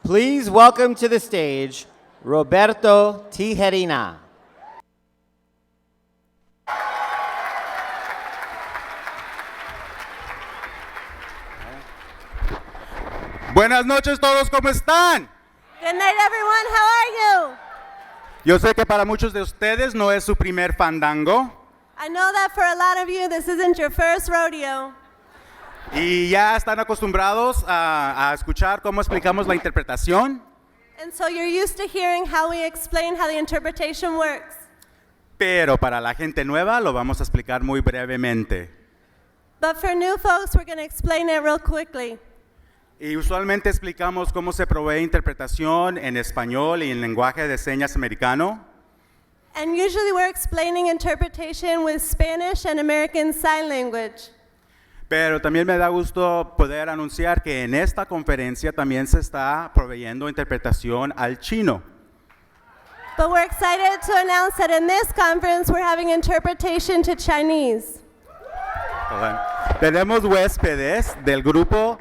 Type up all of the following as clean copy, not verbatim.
Please welcome to the stage Roberto Tijerina. Buenas noches todos, ¿cómo están? Good night, everyone. How are you? Yo sé que para muchos de ustedes no es su primer fandango I know that for a lot of you, this isn't your first rodeo. y ya están acostumbrados a escuchar cómo explicamos la interpretación, And so you're used to hearing how we explain how the interpretation works. pero para la gente nueva lo vamos a explicar muy brevemente. But for new folks, we're going to explain it real quickly. Y usualmente explicamos cómo se provee interpretación en español y en lenguaje de señas americano. And usually we're explaining interpretation with Spanish and American Sign Language. Pero también me da gusto poder anunciar que en esta conferencia también se está proveyendo interpretación al chino. But we're excited to announce that in this conference, we're having interpretation to Chinese. Tenemos huéspedes del grupo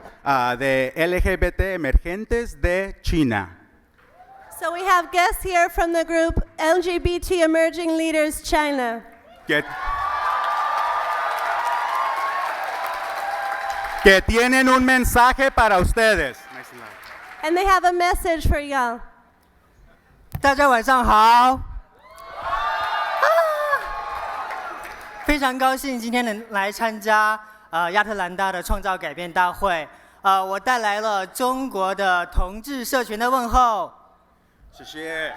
de LGBT emergentes de China. So we have guests here from the group LGBT Emerging Leaders China. Que tienen un mensaje para ustedes. And they have a message for y'all. 大家晚上好。非常高兴今天能来参加亚特兰大的创造改变大会。我带来了中国的同志社群的问候。谢谢。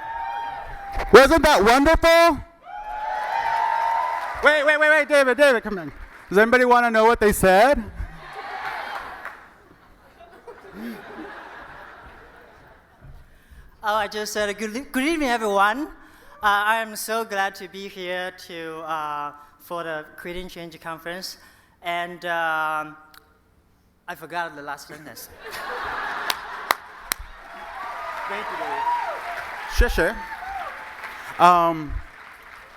Wasn't that wonderful? Wait, David, come on. Does anybody want to know what they said? Oh, I just said good evening, everyone. I am so glad to be here for the Creating Change conference, and I forgot the last sentence. Thank you, David.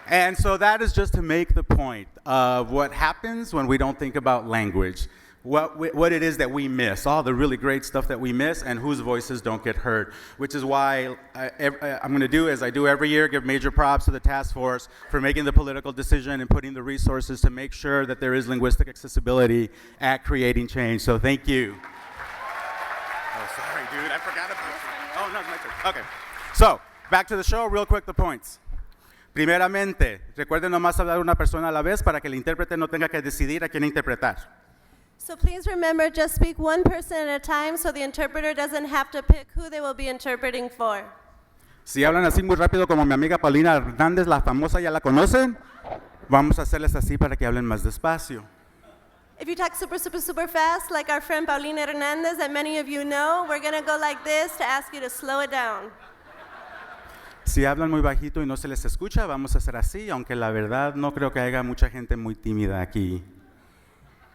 And so that is just to make the point of what happens when we don't think about language. What it is that we miss, all the really great stuff that we miss, and whose voices don't get heard, which is why I'm going to do, as I do every year, give major props to the task force for making the political decision and putting the resources to make sure that there is linguistic accessibility at Creating Change. So thank you. Oh, sorry, dude, I forgot about you. Oh, no, it's my turn. Okay. So, back to the show, real quick, the points. Primeramente, recuerden nomás hablar una persona a la vez para que el intérprete no tenga que decidir a quién interpretar. So please remember, just speak one person at a time so the interpreter doesn't have to pick who they will be interpreting for. Si hablan así muy rápido como mi amiga Paulina Hernández, la famosa, ya la conocen, vamos a hacerles así para que hablen más despacio. If you talk super fast, like our friend Paulina Hernandez that many of you know, we're going to go like this to ask you to slow it down. Si hablan muy bajito y no se les escucha, vamos a hacer así, aunque la verdad no creo que haya mucha gente muy tímida aquí.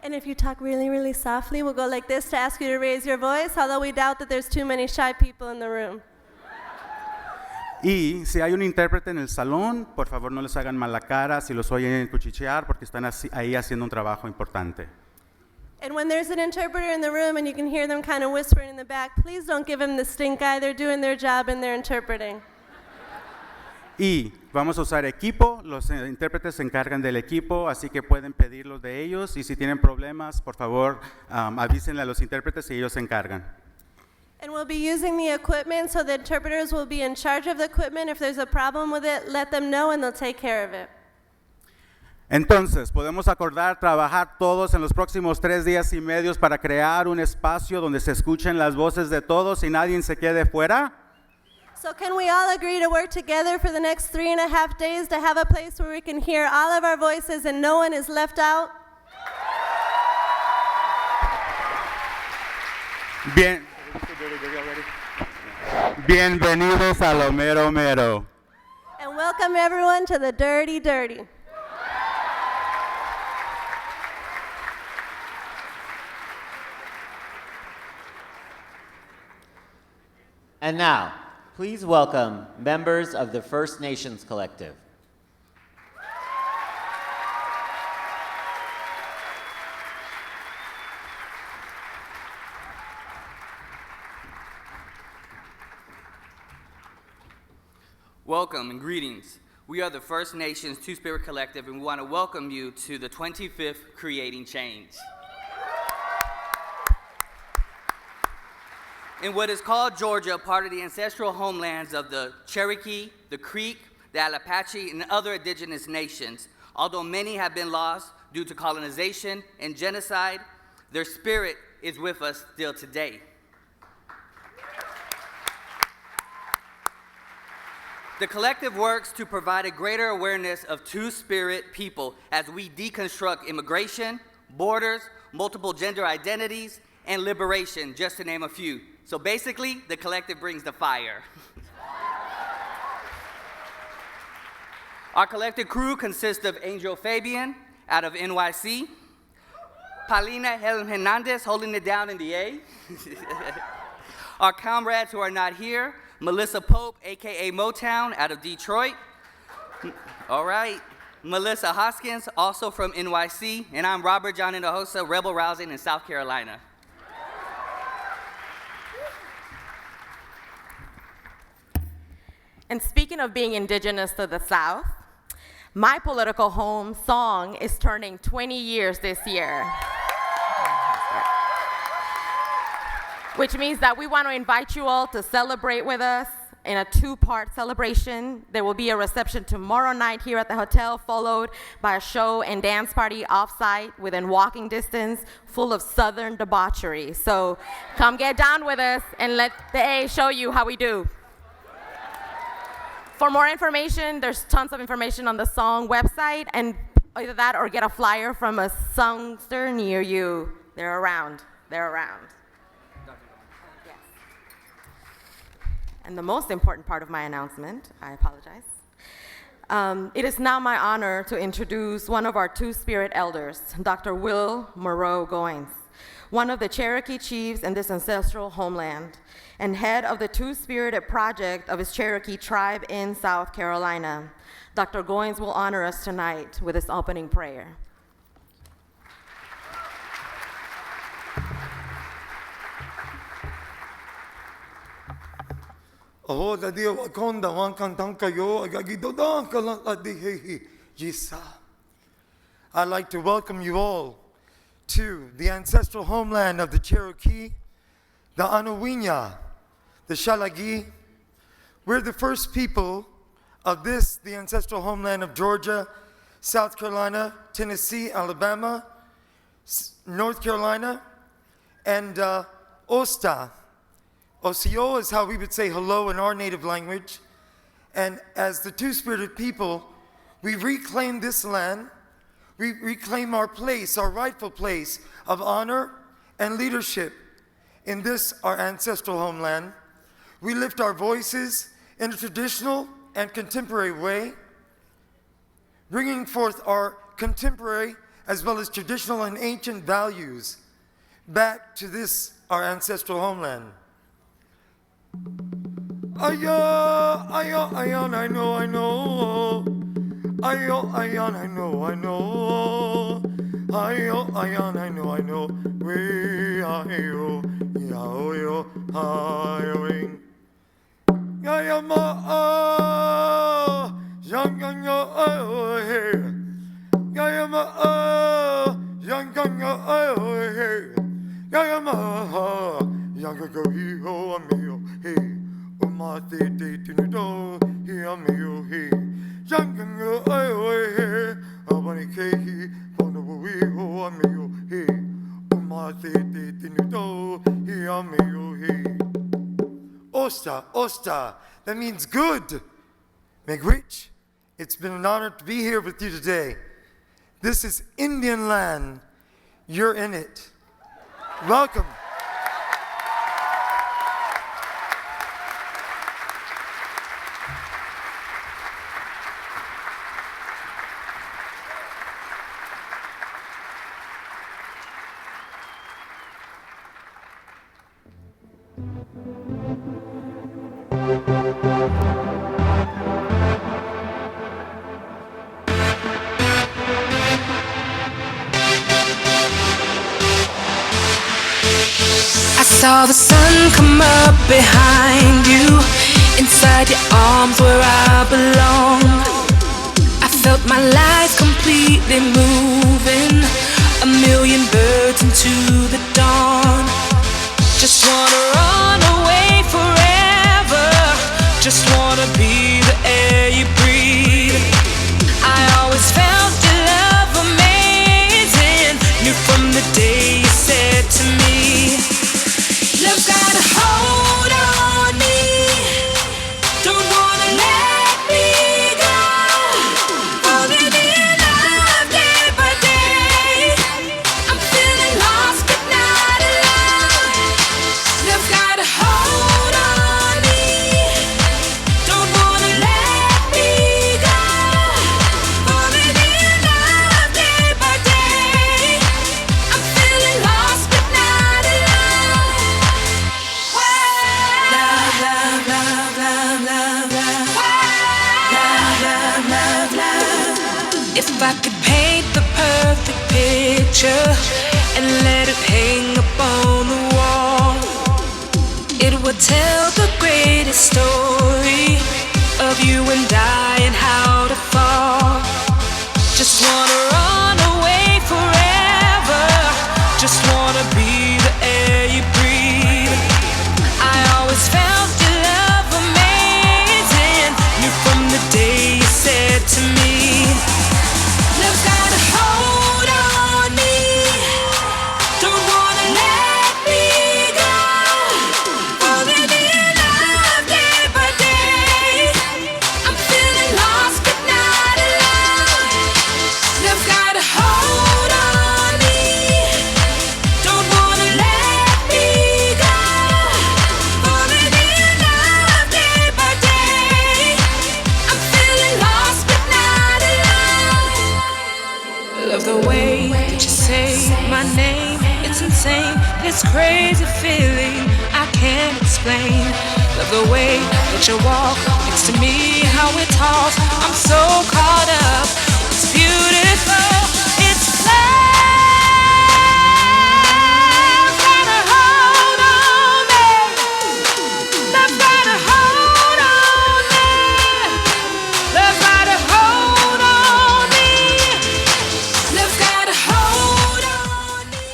And if you talk really softly, we'll go like this to ask you to raise your voice, although we doubt that there's too many shy people in the room. Y si hay un intérprete en el salón, por favor no les hagan mala cara si los oyen cuchichear, porque están ahí haciendo un trabajo importante. And when there's an interpreter in the room and you can hear them kind of whispering in the back, please don't give them the stink eye. They're doing their job and they're interpreting. Y vamos a usar equipo, los intérpretes se encargan del equipo, así que pueden pedirlos de ellos, y si tienen problemas, por favor, avísenle a los intérpretes y ellos se encargan. And we'll be using the equipment, so the interpreters will be in charge of the equipment. If there's a problem with it, let them know and they'll take care of it. Entonces, podemos acordar trabajar todos en los próximos 3 días y medio para crear un espacio donde se escuchen las voces de todos y nadie se quede fuera. So can we all agree to work together for the next 3.5 days to have a place where we can hear all of our voices and no one is left out? Bienvenidos a lo mero mero. And welcome everyone to the Dirty Dirty. And now, please welcome members of the First Nations Collective. Welcome and greetings. We are the First Nations Two-Spirit Collective, and we want to welcome you to the 25th Creating Change. In what is called Georgia, part of the ancestral homelands of the Cherokee, the Creek, the Alapache, and other indigenous nations, although many have been lost due to colonization and genocide, their spirit is with us still today. The collective works to provide a greater awareness of Two-Spirit people as we deconstruct immigration, borders, multiple gender identities, and liberation, just to name a few. So basically, the collective brings the fire. Our collective crew consists of Angel Fabian out of NYC, Paulina Hernandez holding it down in the A, our comrades who are not here, Melissa Pope, AKA Motown, out of Detroit. All right. Melissa Hoskins, also from NYC. And I'm Robert John Hinojosa, Rebel Rousing in South Carolina. And speaking of being indigenous to the South, my political home song is turning 20 years this year. Which means that we want to invite you all to celebrate with us in a two-part celebration. There will be a reception tomorrow night here at the hotel, followed by a show and dance party off-site within walking distance, full of Southern debauchery. So come get down with us and let the A show you how we do. For more information, there's tons of information on the song website, and either that or get a flyer from a songster near you. They're around. They're around. And the most important part of my announcement, I apologize. It is now my honor to introduce one of our Two-Spirit elders, Dr. Will Moreau Goins, one of the Cherokee chiefs in this ancestral homeland, and head of the Two-Spirited Project of his Cherokee tribe in South Carolina. Dr. Goins will honor us tonight with his opening prayer. Oh, the dear Wakonda, Wankantankayo, Agagidodan, Kaladihi, Jisa. I'd like to welcome you all to the ancestral homeland of the Cherokee, the Anawinya, the Shalagi. We're the first people of this, the ancestral homeland of Georgia, South Carolina, Tennessee, Alabama, North Carolina, and Osta. Osio is how we would say hello in our native language. And as the Two-Spirited people, we reclaim this land. We reclaim our place, our rightful place of honor and leadership in this, our ancestral homeland. We lift our voices in a traditional and contemporary way, bringing forth our contemporary as well as traditional and ancient values back to this, our ancestral homeland. Ayo, ayo, ayon, I know, I know. Ayo, ayon, I know, I know. Ayo, ayon, I know, I know. We ayo, yao, yo, ayoing. Yayama, young, young, yo, hey. Yayama, young, young, yo, hey. Yayama, young, go, yo, amigo, hey. Umate, te, tinudo, he, amigo, hey. Young, young, yo, hey. Abani, kehi, bono, we, oh, amigo, hey. Umate, te, tinudo, he, amigo, hey. Osta, Osta, that means good. Miigwech, it's been an honor to be here with you today. This is Indian land. You're in it. Welcome. I saw the sun come up behind you. Inside your arms where I belong. I felt my life completely moving, a million birds into the dawn. Just wanna run away forever, just wanna be the air you breathe. I always felt your love amazing, knew from the day you said to me, love's got a hold on me, don't wanna let me go. Falling in love day by day, I'm feeling lost but not alone. Love's got a hold on me, don't wanna let me go. Falling in love day by day, I'm feeling lost but not alone. Love, love, love, love, love, love. Love, love, love, love. If I could paint the perfect picture and let it hang up on the wall, it would tell the greatest story of you and I and how to fall. Just wanna run away forever, just wanna be the air you breathe. I always felt your love amazing, knew from the day you said to me, love's got a hold on me, don't wanna let me go. Falling in love day by day, I'm feeling lost but not alone. Love's got a hold on me, don't wanna let me go. Falling in love day by day, I'm feeling lost but not alone. Love the way that you say my name, it's insane, this crazy feeling I can't explain. Love the way that you walk next to me, how we talk, I'm so caught up, it's beautiful, it's love. Got a hold on me, love got a hold on me, love got a hold on me, love got a hold on me.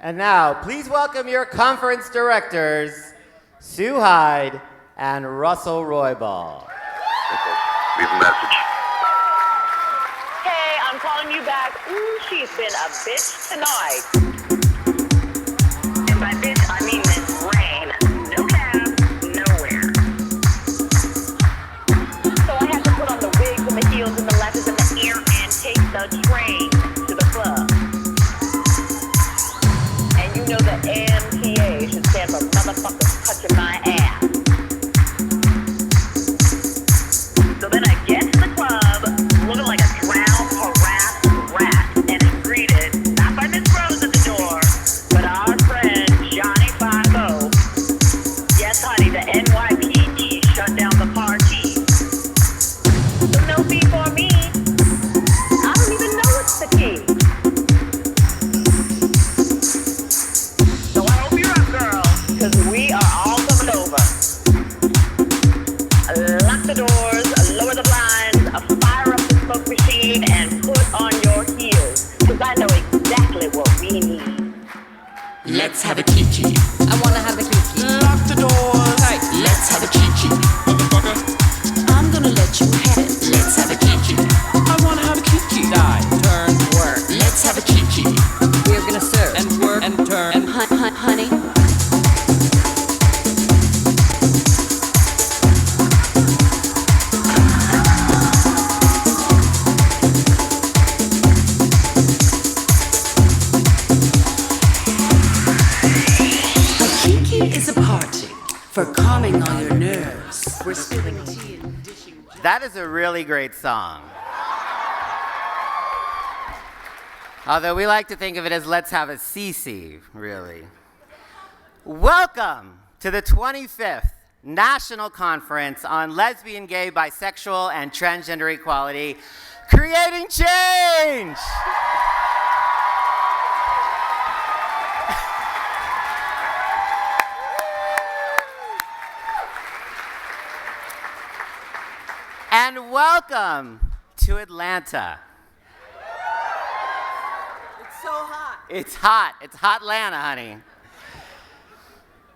And now, please welcome your conference directors, Sue Hyde and Russell Roybal. Leave a message. Hey, I'm calling you back. Ooh, she's been a bitch tonight. And by bitch, I mean this rain. No cab, nowhere. So I had to put on the wigs and the heels and the lashes and the ear and take the train to the club. And you know the MTA should stand for motherfuckers touching my ass. So then I get to the club, looking like a drowned, harassed rat, and am greeted not by Miss Rose at the door, but our friend Johnny 5-0. Yes, honey, the NYPD shut down the party. So no fee for me. I don't even know what's the key. So I hope you're up, girl, because we are all coming over. Lock the doors, lower the blinds, fire up the smoke machine, and put on your heels, because I know exactly what we need. Let's have a kiki. I want to have a kiki. Lock the doors. Hey, let's have a kiki. Motherfucker. I'm gonna let you have it. Let's have a kiki. I wanna have a kiki. Die, turn, work. Let's have a kiki. We're gonna serve. And work and turn. And honey. A kiki is a party for calming all your nerves. We're spilling tea and dishing That is a really great song. Although we like to think of it as let's have a CC, really. Welcome to the 25th National Conference on Lesbian, Gay, Bisexual, and Transgender Equality, Creating Change! And welcome to Atlanta. It's so hot. It's hot. It's hot Atlanta, honey.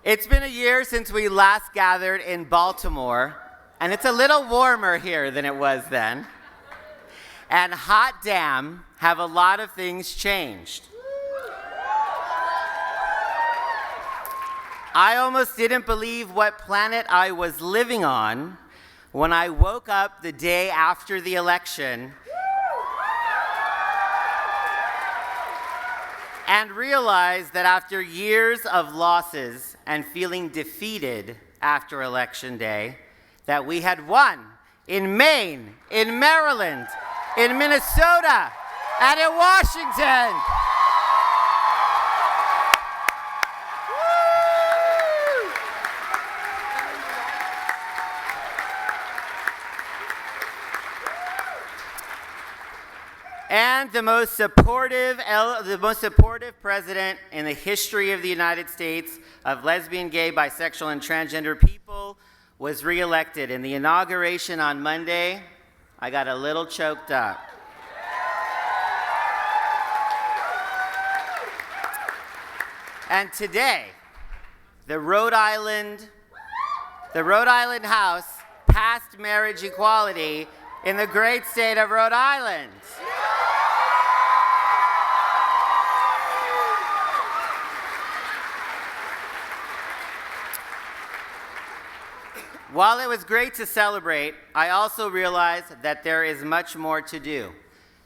It's been a year since we last gathered in Baltimore, and it's a little warmer here than it was then. And hot damn, have a lot of things changed. I almost didn't believe what planet I was living on when I woke up the day after the election and realized that after years of losses and feeling defeated after Election Day, that we had won in Maine, in Maryland, in Minnesota, and in Washington. And the most supportive president in the history of the United States of lesbian, gay, bisexual, and transgender people was reelected. In the inauguration on Monday, I got a little choked up. And today, the Rhode Island House passed marriage equality in the great state of Rhode Island. While it was great to celebrate, I also realized that there is much more to do,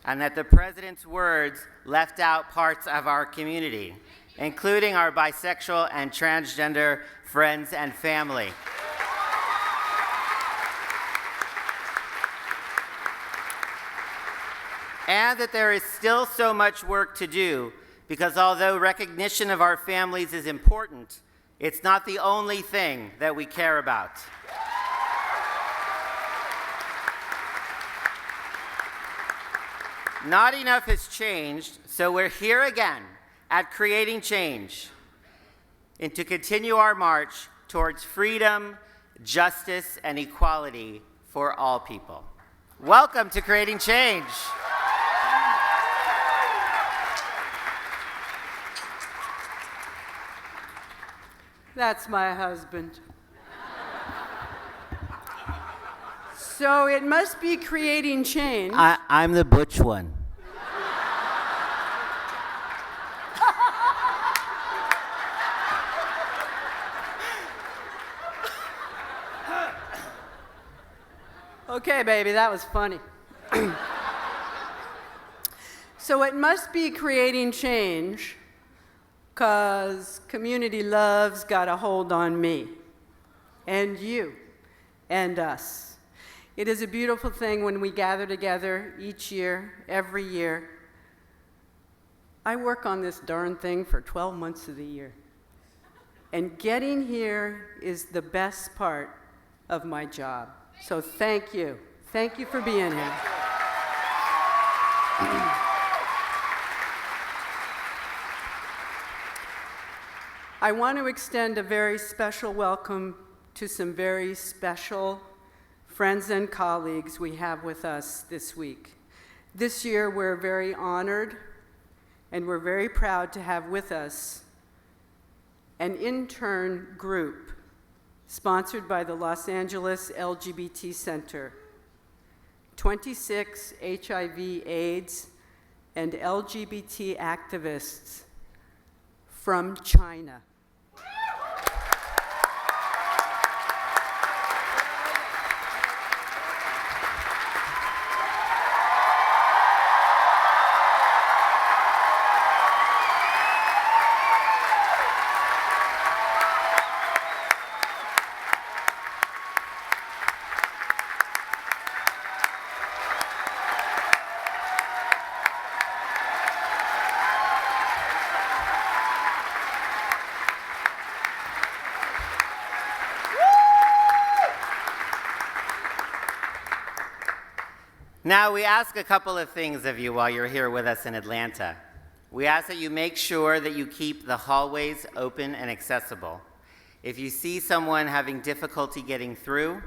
and that the president's words left out parts of our community, including our bisexual and transgender friends and family. And that there is still so much work to do, because although recognition of our families is important, it's not the only thing that we care about. Not enough has changed, so we're here again at Creating Change, and to continue our march towards freedom, justice, and equality for all people. Welcome to Creating Change. That's my husband. So it must be creating change. I'm the butch one. Okay, baby, that was funny. So it must be creating change because community love's got a hold on me and you and us. It is a beautiful thing when we gather together each year, every year. I work on this darn thing for 12 months of the year. And getting here is the best part of my job. So thank you. Thank you for being here. I want to extend a very special welcome to some very special friends and colleagues we have with us this week. This year, we're very honored and we're very proud to have with us an intern group sponsored by the Los Angeles LGBT Center, 26 HIV, AIDS, and LGBT activists from China. Now, we ask a couple of things of you while you're here with us in Atlanta. We ask that you make sure that you keep the hallways open and accessible. If you see someone having difficulty getting through,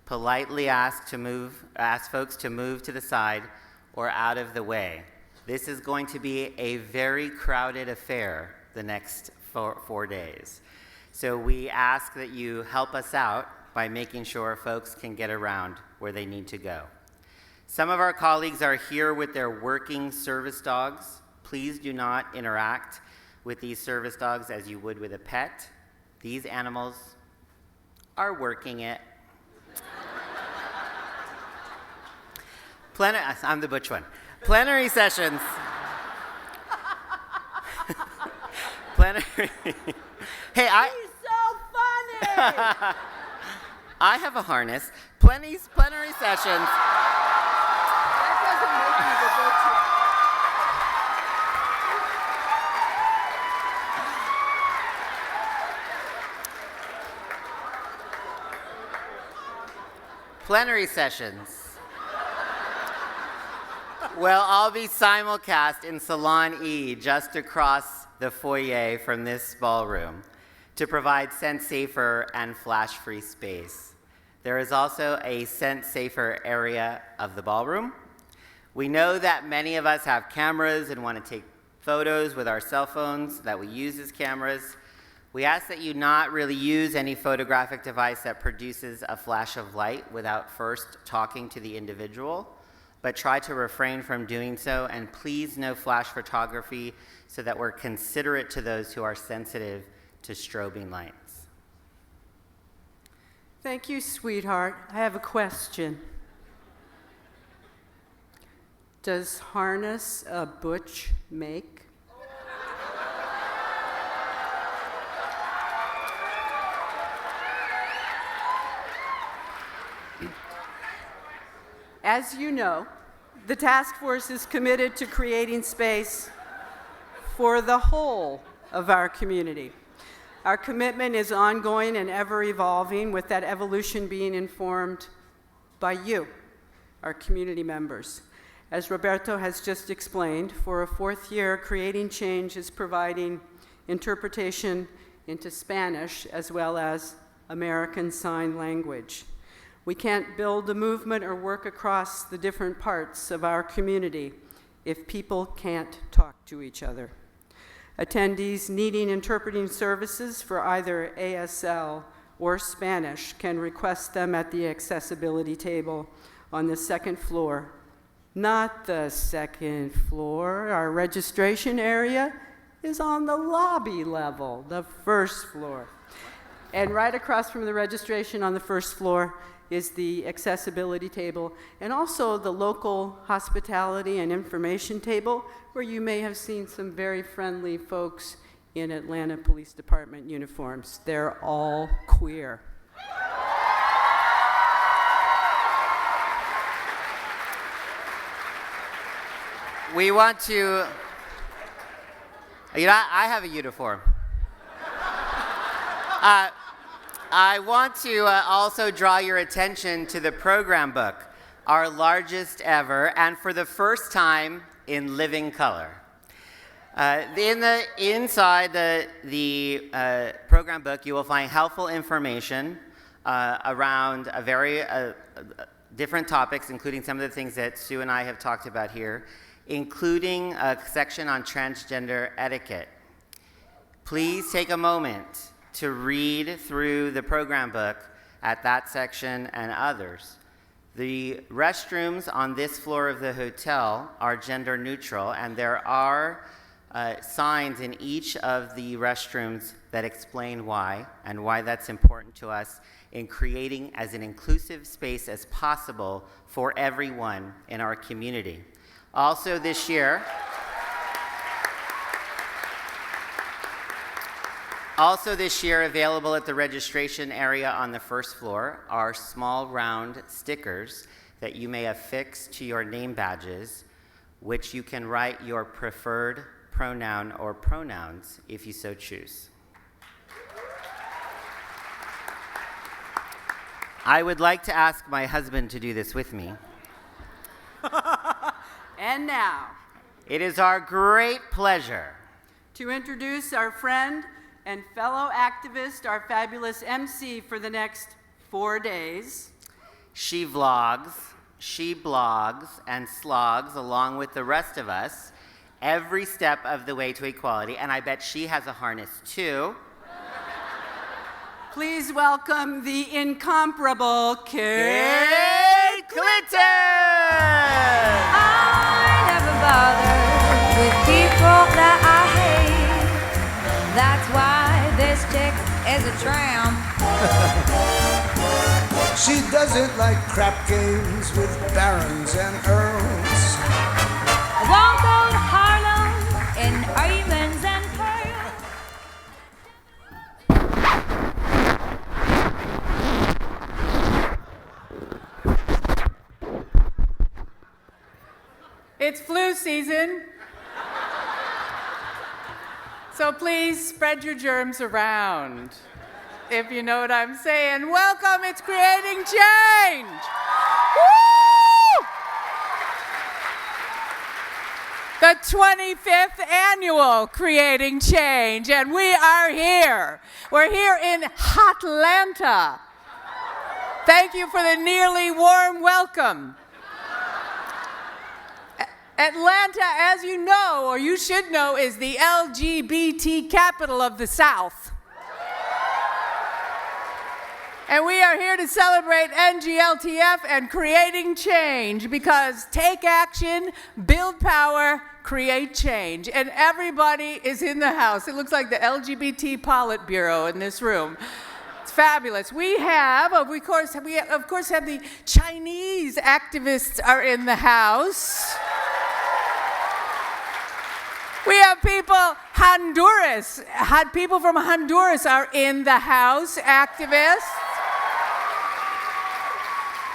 politely ask folks to move to the side or out of the way. This is going to be a very crowded affair the next 4 days. So we ask that you help us out by making sure folks can get around where they need to go. Some of our colleagues are here with their working service dogs. Please do not interact with these service dogs as you would with a pet. These animals are working it. I'm the butch one. Plenary sessions. Plenary. Hey, He's so funny! I have a harness. Plenary sessions. That doesn't make me the butch one. Plenary sessions will all be simulcast in Salon E, just across the foyer from this ballroom, to provide sense-safer and flash-free space. There is also a sense-safer area of the ballroom. We know that many of us have cameras and want to take photos with our cell phones that we use as cameras. We ask that you not really use any photographic device that produces a flash of light without first talking to the individual, but try to refrain from doing so, and please no flash photography so that we're considerate to those who are sensitive to strobing lights. Thank you, sweetheart. I have a question. Does harness a butch make? As you know, the task force is committed to creating space for the whole of our community. Our commitment is ongoing and ever evolving, with that evolution being informed by you, our community members. As Roberto has just explained, for a 4th year, Creating Change is providing interpretation into Spanish as well as American Sign Language. We can't build a movement or work across the different parts of our community if people can't talk to each other. Attendees needing interpreting services for either ASL or Spanish can request them at the accessibility table on the 2nd floor. Not the 2nd floor. Our registration area is on the lobby level, the 1st floor. And right across from the registration on the 1st floor is the accessibility table, and also the local hospitality and information table, where you may have seen some very friendly folks in Atlanta Police Department uniforms. They're all queer. We want to, I have a uniform. I want to also draw your attention to the program book, our largest ever, and for the first time in living color. Inside the program book, you will find helpful information around different topics, including some of the things that Sue and I have talked about here, including a section on transgender etiquette. Please take a moment to read through the program book at that section and others. The restrooms on this floor of the hotel are gender neutral, and there are signs in each of the restrooms that explain why, and why that's important to us in creating as an inclusive space as possible for everyone in our community. Also this year, available at the registration area on the 1st floor are small round stickers that you may affix to your name badges, which you can write your preferred pronoun or pronouns if you so choose. I would like to ask my husband to do this with me. And now, it is our great pleasure to introduce our friend and fellow activist, our fabulous MC for the next 4 days. She vlogs, she blogs, and slogs along with the rest of us every step of the way to equality, and I bet she has a harness too. Please welcome the incomparable Kate Kate Clinton! I never bother with people that I hate. That's why this chick is a tramp. She doesn't like crap games with barons and earls. I won't go to Harlem in diamonds and pearls. It's flu season. So please spread your germs around, if you know what I'm saying. Welcome, it's Creating Change. Woo! The 25th annual Creating Change, and we are here. We're here in Hotlanta. Thank you for the nearly warm welcome. Atlanta, as you know, or you should know, is the LGBT capital of the South. And we are here to celebrate NGLTF and creating change, because take action, build power, create change. And everybody is in the house. It looks like the LGBT Politburo in this room. It's fabulous. We have, of course, have the Chinese activists are in the house. We have people from Honduras are in the house, activists.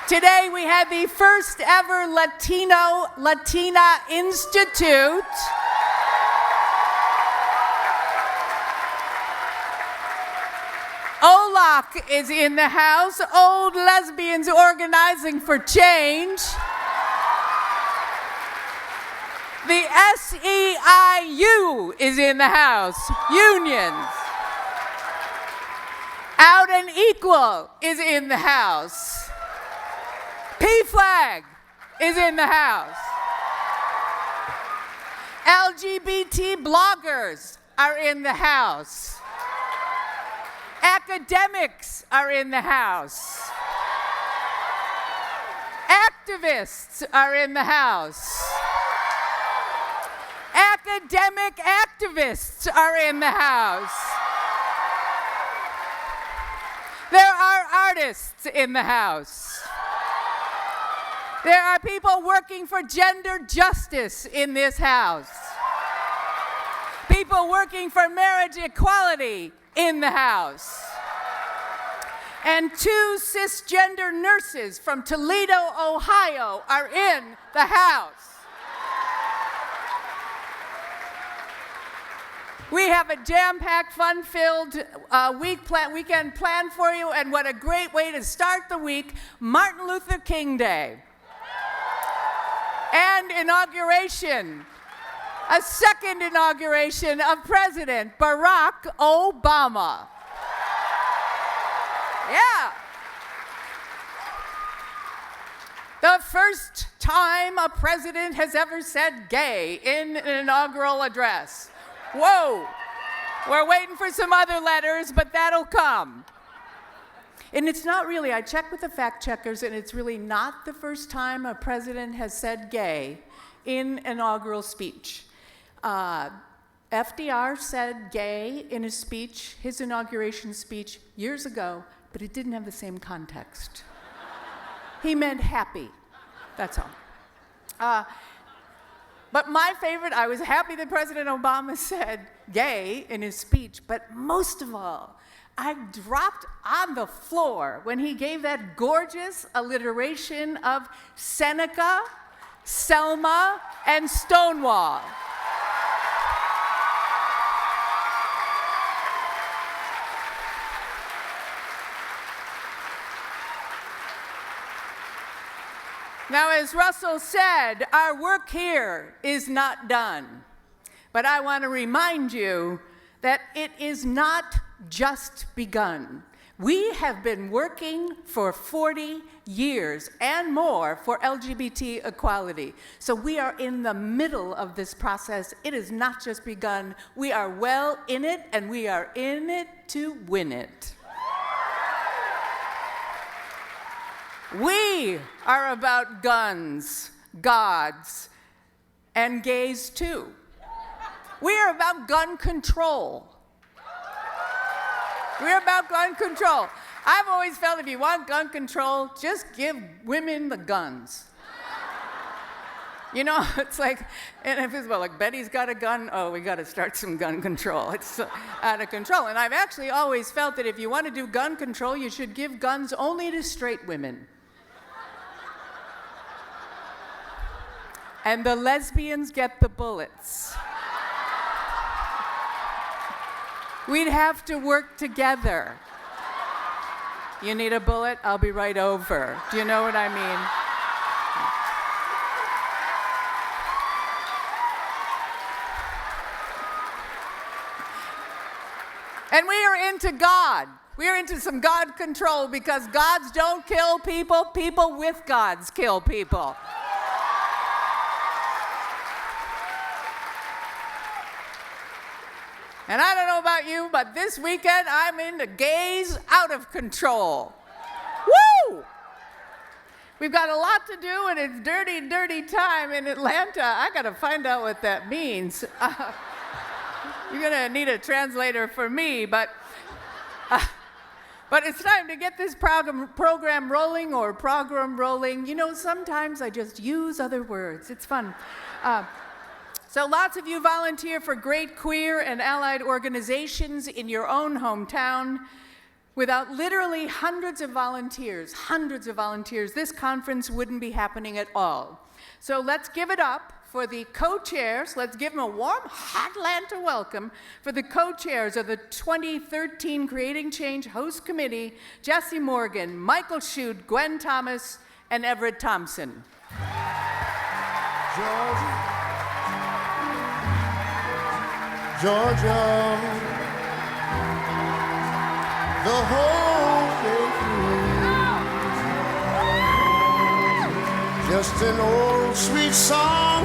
Today we had the first ever Latina Institute. OLAC is in the house, Old Lesbians Organizing for Change. The SEIU is in the house, unions. Out and Equal is in the house. PFLAG is in the house. LGBT bloggers are in the house. Academics are in the house. Activists are in the house. Academic activists are in the house. There are artists in the house. There are people working for gender justice in this house. People working for marriage equality in the house. And 2 cisgender nurses from Toledo, Ohio are in the house. We have a jam-packed, fun-filled weekend planned for you, and what a great way to start the week, Martin Luther King Day. And inauguration, a second inauguration of President Barack Obama. Yeah. The first time a president has ever said gay in an inaugural address. Whoa, we're waiting for some other letters, but that'll come. And it's not really, I checked with the fact checkers, and it's really not the first time a president has said gay in inaugural speech. FDR said gay in his speech, his inauguration speech, years ago, but it didn't have the same context. He meant happy, that's all. But my favorite, I was happy that President Obama said gay in his speech, but most of all, I dropped on the floor when he gave that gorgeous alliteration of Seneca, Selma, and Stonewall. Now, as Russell said, our work here is not done. But I want to remind you that it is not just begun. We have been working for 40 years and more for LGBT equality. So we are in the middle of this process. It has not just begun. We are well in it, and we are in it to win it. We are about guns, gods, and gays too. We are about gun control. We're about gun control. I've always felt if you want gun control, just give women the guns. You know, it's like, and if it's, well, like Betty's got a gun, oh, we got to start some gun control. It's out of control. And I've actually always felt that if you want to do gun control, you should give guns only to straight women. And the lesbians get the bullets. We'd have to work together. You need a bullet? I'll be right over. Do you know what I mean? And we are into God. We are into some God control because gods don't kill people. People with gods kill people. And I don't know about you, but this weekend I'm into gays out of control. Woo! We've got a lot to do, and it's dirty, dirty time in Atlanta. I got to find out what that means. You're going to need a translator for me, but it's time to get this program rolling or program rolling. You know, sometimes I just use other words. It's fun. So lots of you volunteer for great queer and allied organizations in your own hometown. Without literally hundreds of volunteers, this conference wouldn't be happening at all. So let's give it up for the co-chairs. Let's give them a warm, hot Atlanta welcome for the co-chairs of the 2013 Creating Change Host Committee, Jesse Morgan, Michael Shute, Gwen Thomas, and Everett Thompson. Georgia, the whole way through, just an old sweet song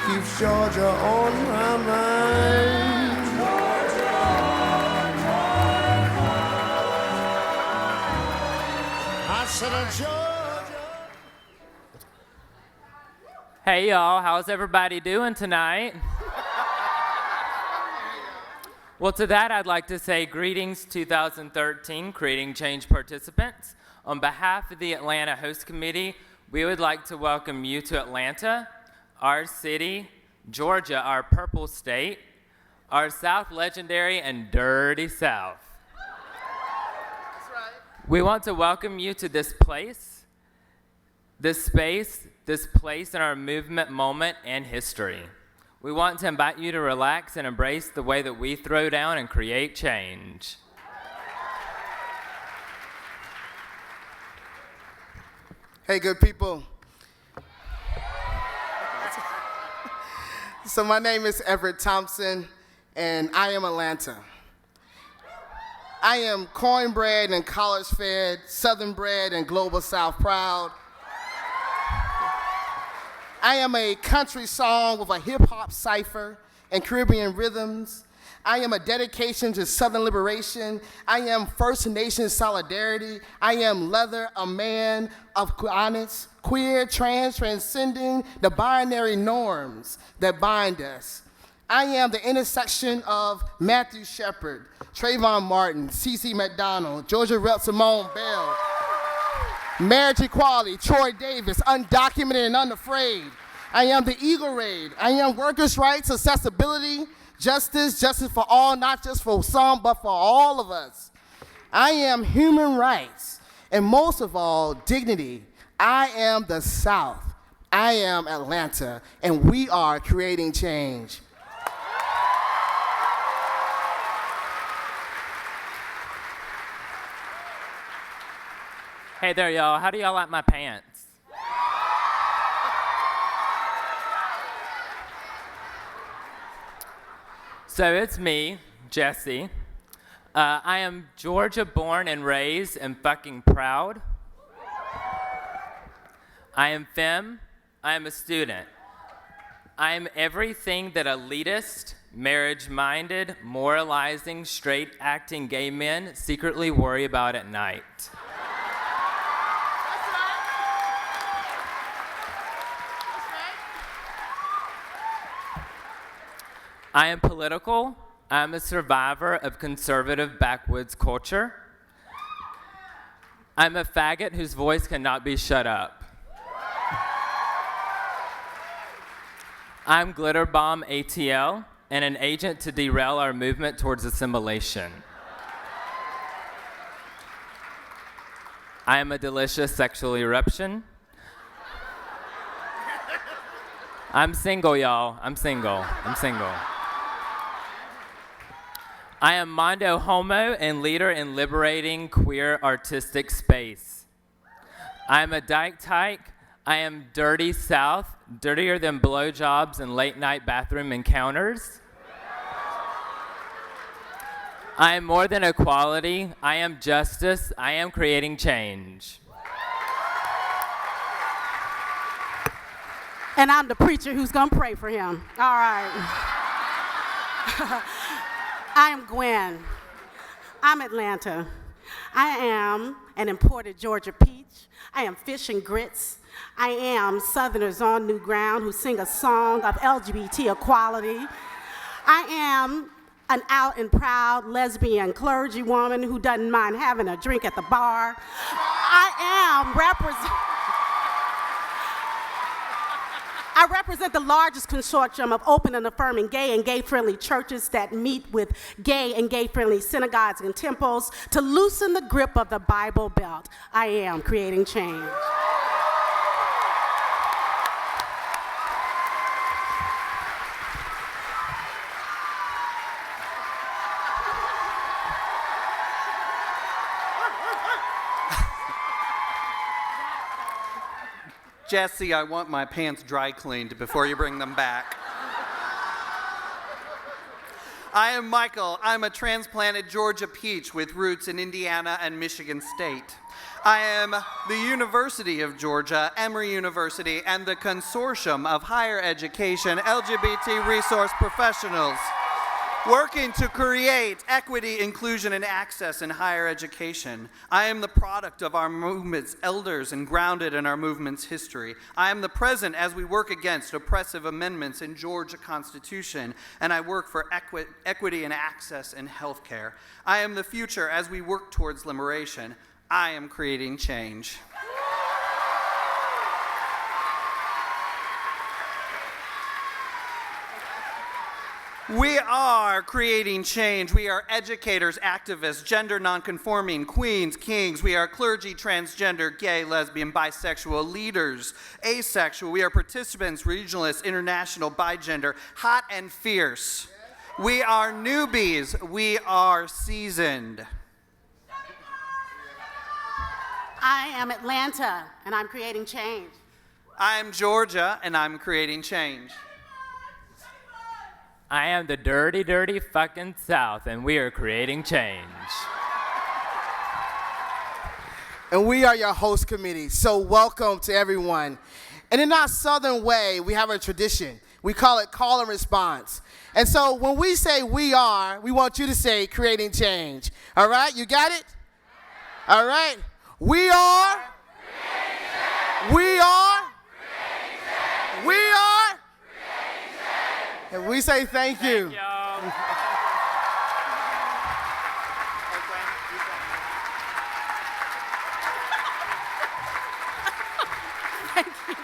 keeps Georgia on my mind. Georgia on my mind. I said, Georgia. Hey y'all, how's everybody doing tonight? Well, to that I'd like to say greetings 2013 Creating Change participants. On behalf of the Atlanta Host Committee, we would like to welcome you to Atlanta, our city, Georgia, our purple state, our South legendary and dirty South. That's right. We want to welcome you to this place, this space, this place in our movement, moment, and history. We want to invite you to relax and embrace the way that we throw down and create change. Hey, good people. So my name is Everett Thompson, and I am Atlanta. I am cornbred and college-fed, Southern bred and global South proud. I am a country song with a hip-hop cipher and Caribbean rhythms. I am a dedication to Southern liberation. I am First Nation solidarity. I am leather, a man of honest, queer, transcending the binary norms that bind us. I am the intersection of Matthew Shepard, Trayvon Martin, C.C. McDonald, Georgia Rep. Simone Bell, marriage equality, Troy Davis, undocumented and unafraid. I am the Eagle Raid. I am workers' rights, accessibility, justice for all, not just for some, but for all of us. I am human rights, and most of all, dignity. I am the South. I am Atlanta, and we are creating change. Hey there, y'all. How do y'all like my pants? So it's me, Jesse. I am Georgia born and raised and fucking proud. I am femme. I am a student. I am everything that elitist, marriage-minded, moralizing, straight-acting gay men secretly worry about at night. I am political. I'm a survivor of conservative backwoods culture. I'm a faggot whose voice cannot be shut up. I'm Glitter Bomb ATL and an agent to derail our movement towards assimilation. I am a delicious sexual eruption. I'm single, y'all. I'm single. I am Mondo Homo and leader in liberating queer artistic space. I am a dyke tyke. I am dirty South, dirtier than blowjobs and late night bathroom encounters. I am more than equality. I am justice. I am creating change. And I'm the preacher who's going to pray for him. All right. I am Gwen. I'm Atlanta. I am an imported Georgia peach. I am fish and grits. I am Southerners on new ground who sing a song of LGBT equality. I am an out and proud lesbian clergywoman who doesn't mind having a drink at the bar. I represent the largest consortium of open and affirming gay and gay-friendly churches that meet with gay and gay-friendly synagogues and temples to loosen the grip of the Bible Belt. I am creating change. Jesse, I want my pants dry cleaned before you bring them back. I am Michael. I'm a transplanted Georgia peach with roots in Indiana and Michigan State. I am the University of Georgia, Emory University, and the Consortium of Higher Education LGBT Resource Professionals, working to create equity, inclusion, and access in higher education. I am the product of our movement's elders and grounded in our movement's history. I am the present as we work against oppressive amendments in Georgia Constitution, and I work for equity and access in healthcare. I am the future as we work towards liberation. I am creating change. We are creating change. We are educators, activists, gender nonconforming, queens, kings. We are clergy, transgender, gay, lesbian, bisexual, leaders, asexual. We are participants, regionalists, international, bigender, hot and fierce. We are newbies. We are seasoned. I am Atlanta, and I'm creating change. I'm Georgia, and I'm creating change. I am the dirty, dirty fucking South, and we are creating change. And we are your host committee, so welcome to everyone. And in our Southern way, we have a tradition. We call it call and response. And so when we say we are, we want you to say creating change. All right, you got it? All right. We are. We are. We are. And we say thank you. Thank you.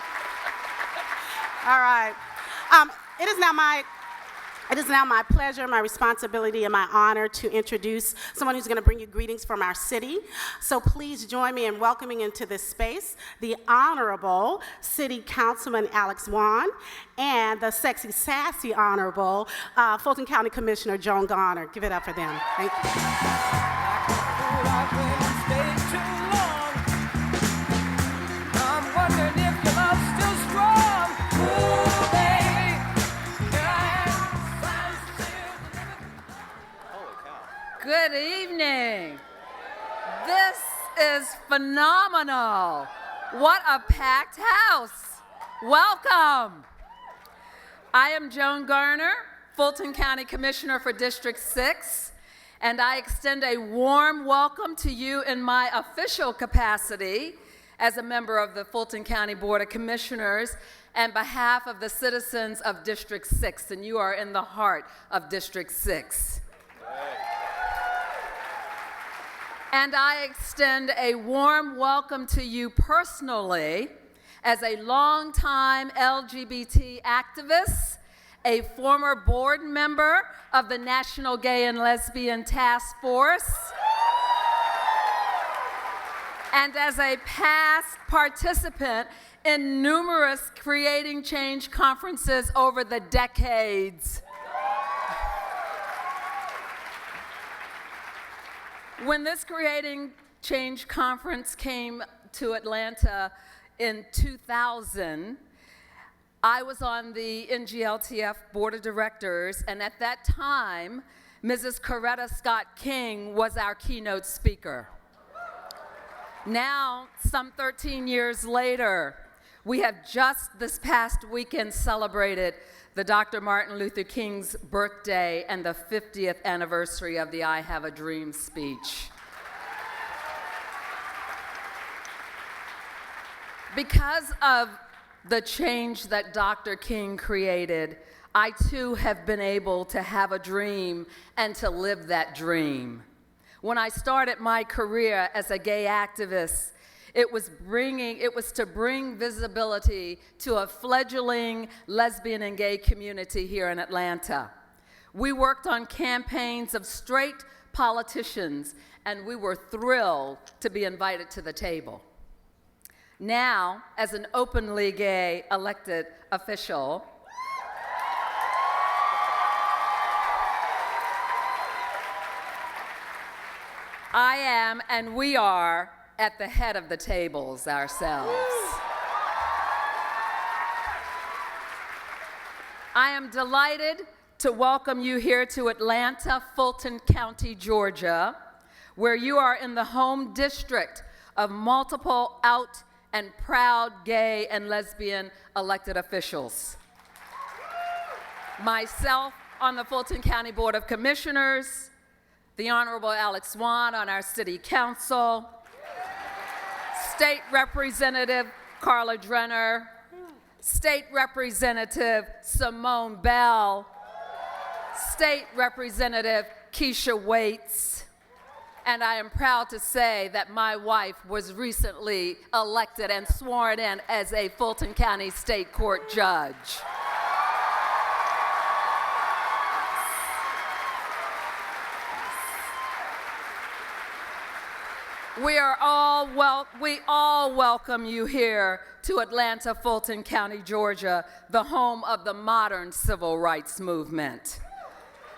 All right. It is now my pleasure, my responsibility, and my honor to introduce someone who's going to bring you greetings from our city. So please join me in welcoming into this space the Honorable City Councilman Alex Wan and the sexy, sassy Honorable Fulton County Commissioner Joan Garner. Give it up for them. Thank you. Good evening. This is phenomenal. What a packed house. Welcome. I am Joan Garner, Fulton County Commissioner for District 6, and I extend a warm welcome to you in my official capacity as a member of the Fulton County Board of Commissioners and behalf of the citizens of District 6, and you are in the heart of District 6. And I extend a warm welcome to you personally as a longtime LGBT activist, a former board member of the National Gay and Lesbian Task Force, and as a past participant in numerous Creating Change conferences over the decades. When this Creating Change conference came to Atlanta in 2000, I was on the NGLTF Board of Directors, and at that time, Mrs. Coretta Scott King was our keynote speaker. Now, some 13 years later, we have just this past weekend celebrated the Dr. Martin Luther King's birthday and the 50th anniversary of the I Have a Dream speech. Because of the change that Dr. King created, I too have been able to have a dream and to live that dream. When I started my career as a gay activist, it was to bring visibility to a fledgling lesbian and gay community here in Atlanta. We worked on campaigns of straight politicians, and we were thrilled to be invited to the table. Now, as an openly gay elected official, I am, and we are, at the head of the tables ourselves. I am delighted to welcome you here to Atlanta, Fulton County, Georgia, where you are in the home district of multiple out and proud gay and lesbian elected officials. Myself on the Fulton County Board of Commissioners, the Honorable Alex Swan on our City Council, State Representative Carla Drenner, State Representative Simone Bell, State Representative Keisha Waits, and I am proud to say that my wife was recently elected and sworn in as a Fulton County State Court judge. We all welcome you here to Atlanta, Fulton County, Georgia, the home of the modern civil rights movement.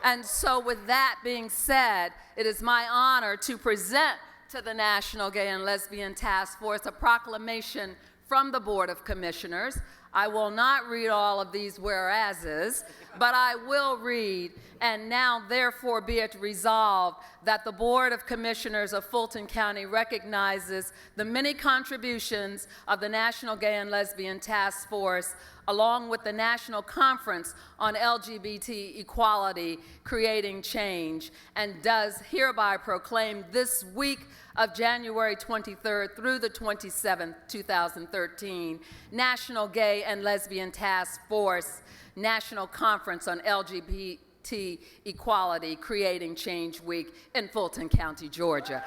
And so with that being said, it is my honor to present to the National Gay and Lesbian Task Force a proclamation from the Board of Commissioners. I will not read all of these whereases, but I will read, and now therefore be it resolved that the Board of Commissioners of Fulton County recognizes the many contributions of the National Gay and Lesbian Task Force along with the National Conference on LGBT Equality, Creating Change, and does hereby proclaim this week of January 23rd through the 27th, 2013, National Gay and Lesbian Task Force National Conference on LGBT Equality, Creating Change Week in Fulton County, Georgia.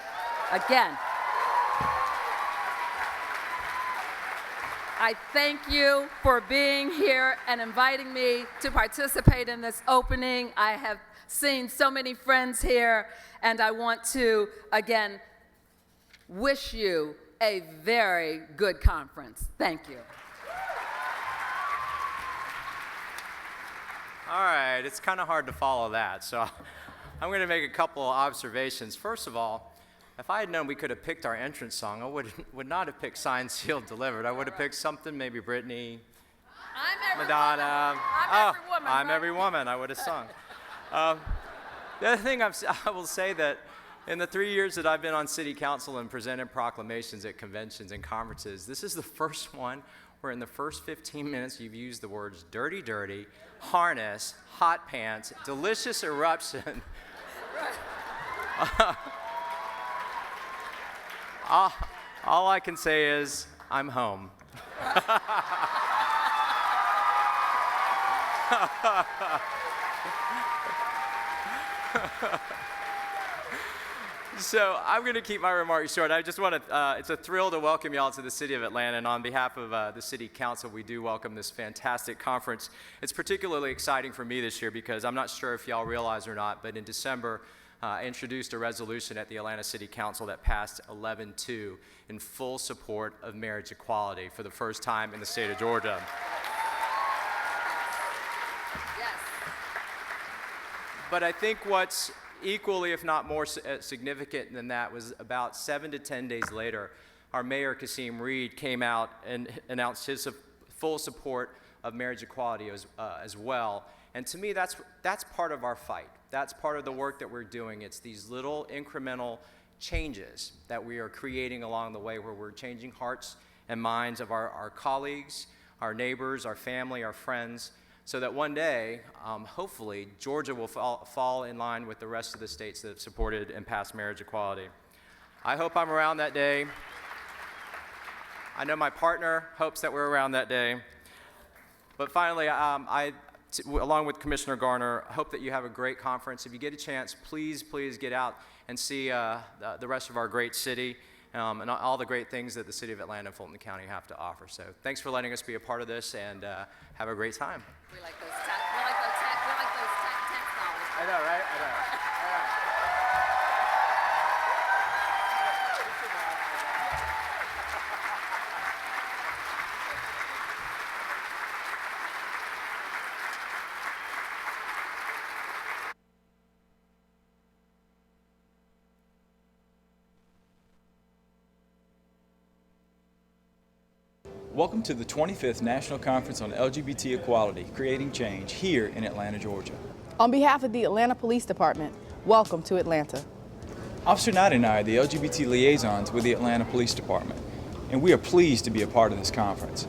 Again, I thank you for being here and inviting me to participate in this opening. I have seen so many friends here, and I want to, again, wish you a very good conference. Thank you. All right, it's kind of hard to follow that, so I'm going to make a couple of observations. First of all, if I had known we could have picked our entrance song, I would not have picked Signed, Sealed, Delivered. I would have picked something, maybe Britney, Madonna. I'm every woman. I'm every woman, I would have sung. The other thing I will say that In the 3 years that I've been on city council and presented proclamations at conventions and conferences, this is the first one where in the first 15 minutes you've used the words dirty, dirty, harness, hot pants, delicious eruption. All I can say is, I'm home. So I'm going to keep my remarks short. I just want to, it's a thrill to welcome y'all to the City of Atlanta, and on behalf of the City Council, we do welcome this fantastic conference. It's particularly exciting for me this year because I'm not sure if y'all realize or not, but in December, I introduced a resolution at the Atlanta City Council that passed 11-2 in full support of marriage equality for the first time in the state of Georgia. But I think what's equally, if not more significant than that, was about 7 to 10 days later, our mayor, Kasim Reed, came out and announced his full support of marriage equality as well. And to me, that's part of our fight. That's part of the work that we're doing. It's these little incremental changes that we are creating along the way where we're changing hearts and minds of our colleagues, our neighbors, our family, our friends, so that one day, hopefully, Georgia will fall in line with the rest of the states that have supported and passed marriage equality. I hope I'm around that day. I know my partner hopes that we're around that day. But finally, along with Commissioner Garner, I hope that you have a great conference. If you get a chance, please get out and see the rest of our great city and all the great things that the City of Atlanta and Fulton County have to offer. So thanks for letting us be a part of this, and have a great time. We like those tent songs. I know, right? I know. All right. Welcome to the 25th National Conference on LGBT Equality, Creating Change, here in Atlanta, Georgia. On behalf of the Atlanta Police Department, welcome to Atlanta. Officer Knight and I are the LGBT liaisons with the Atlanta Police Department, and we are pleased to be a part of this conference.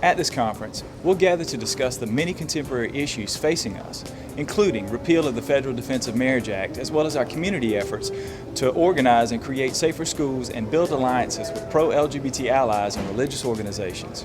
At this conference, we'll gather to discuss the many contemporary issues facing us, including repeal of the Federal Defense of Marriage Act, as well as our community efforts to organize and create safer schools and build alliances with pro-LGBT allies and religious organizations.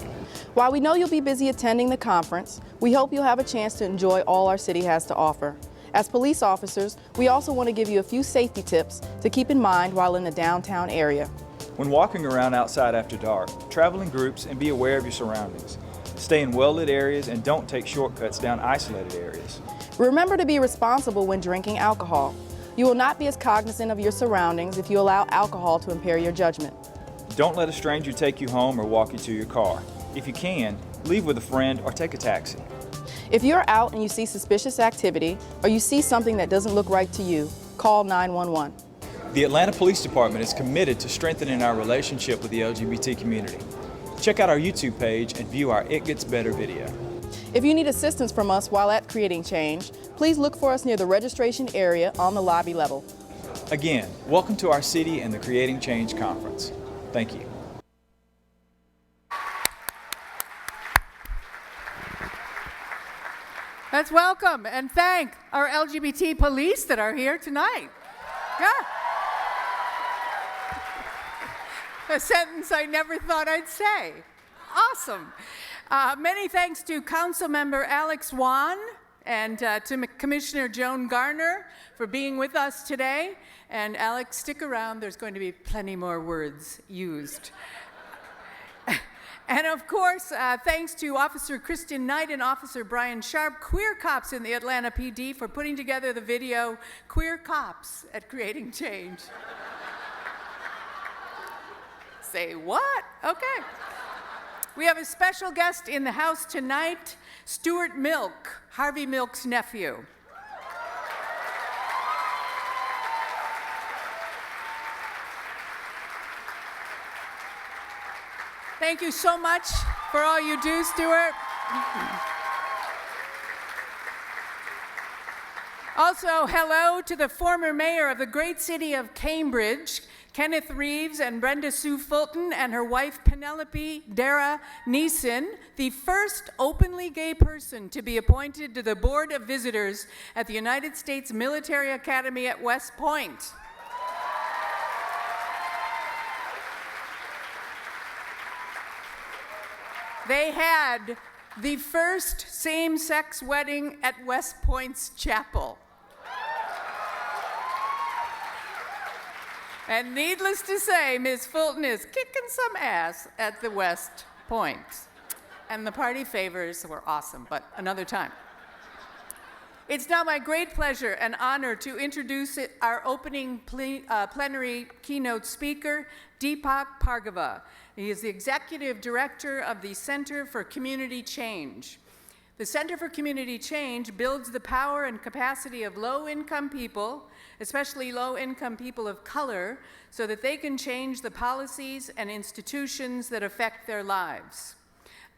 While we know you'll be busy attending the conference, we hope you'll have a chance to enjoy all our city has to offer. As police officers, we also want to give you a few safety tips to keep in mind while in the downtown area. When walking around outside after dark, travel in groups and be aware of your surroundings. Stay in well-lit areas and don't take shortcuts down isolated areas. Remember to be responsible when drinking alcohol. You will not be as cognizant of your surroundings if you allow alcohol to impair your judgment. Don't let a stranger take you home or walk you to your car. If you can, leave with a friend or take a taxi. If you're out and you see suspicious activity or you see something that doesn't look right to you, call 911. The Atlanta Police Department is committed to strengthening our relationship with the LGBT community. Check out our YouTube page and view our It Gets Better video. If you need assistance from us while at Creating Change, please look for us near the registration area on the lobby level. Again, welcome to our city and the Creating Change Conference. Thank you. Let's welcome and thank our LGBT police that are here tonight. Yeah. A sentence I never thought I'd say. Awesome. Many thanks to Councilmember Alex Wan and to Commissioner Joan Garner for being with us today. And Alex, stick around. There's going to be plenty more words used. And of course, thanks to Officer Kristen Knight and Officer Brian Sharp, queer cops in the Atlanta PD, for putting together the video, Queer Cops at Creating Change. Say what? Okay. We have a special guest in the house tonight, Stuart Milk, Harvey Milk's nephew. Thank you so much for all you do, Stuart. Also, hello to the former mayor of the great city of Cambridge, Kenneth Reeves, and Brenda Sue Fulton and her wife Penelope Dara Neeson, the first openly gay person to be appointed to the Board of Visitors at the United States Military Academy at West Point. They had the first same-sex wedding at West Point's chapel. And needless to say, Ms. Fulton is kicking some ass at the West Point. And the party favors were awesome, but another time. It's now my great pleasure and honor to introduce our opening plenary keynote speaker, Deepak Bhargava. He is the Executive Director of the Center for Community Change. The Center for Community Change builds the power and capacity of low-income people, especially low-income people of color, so that they can change the policies and institutions that affect their lives.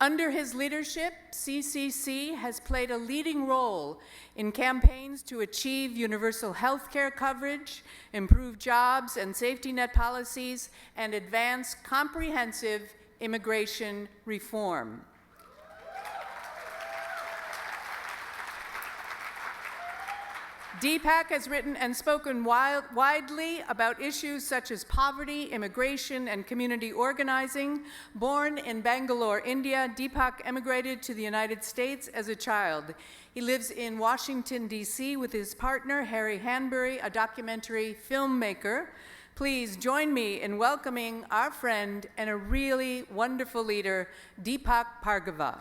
Under his leadership, CCC has played a leading role in campaigns to achieve universal health care coverage, improve jobs and safety net policies, and advance comprehensive immigration reform. Deepak has written and spoken widely about issues such as poverty, immigration, and community organizing. Born in Bangalore, India, Deepak emigrated to the United States as a child. He lives in Washington, D.C. with his partner, Harry Hanbury, a documentary filmmaker. Please join me in welcoming our friend and a really wonderful leader, Deepak Bhargava.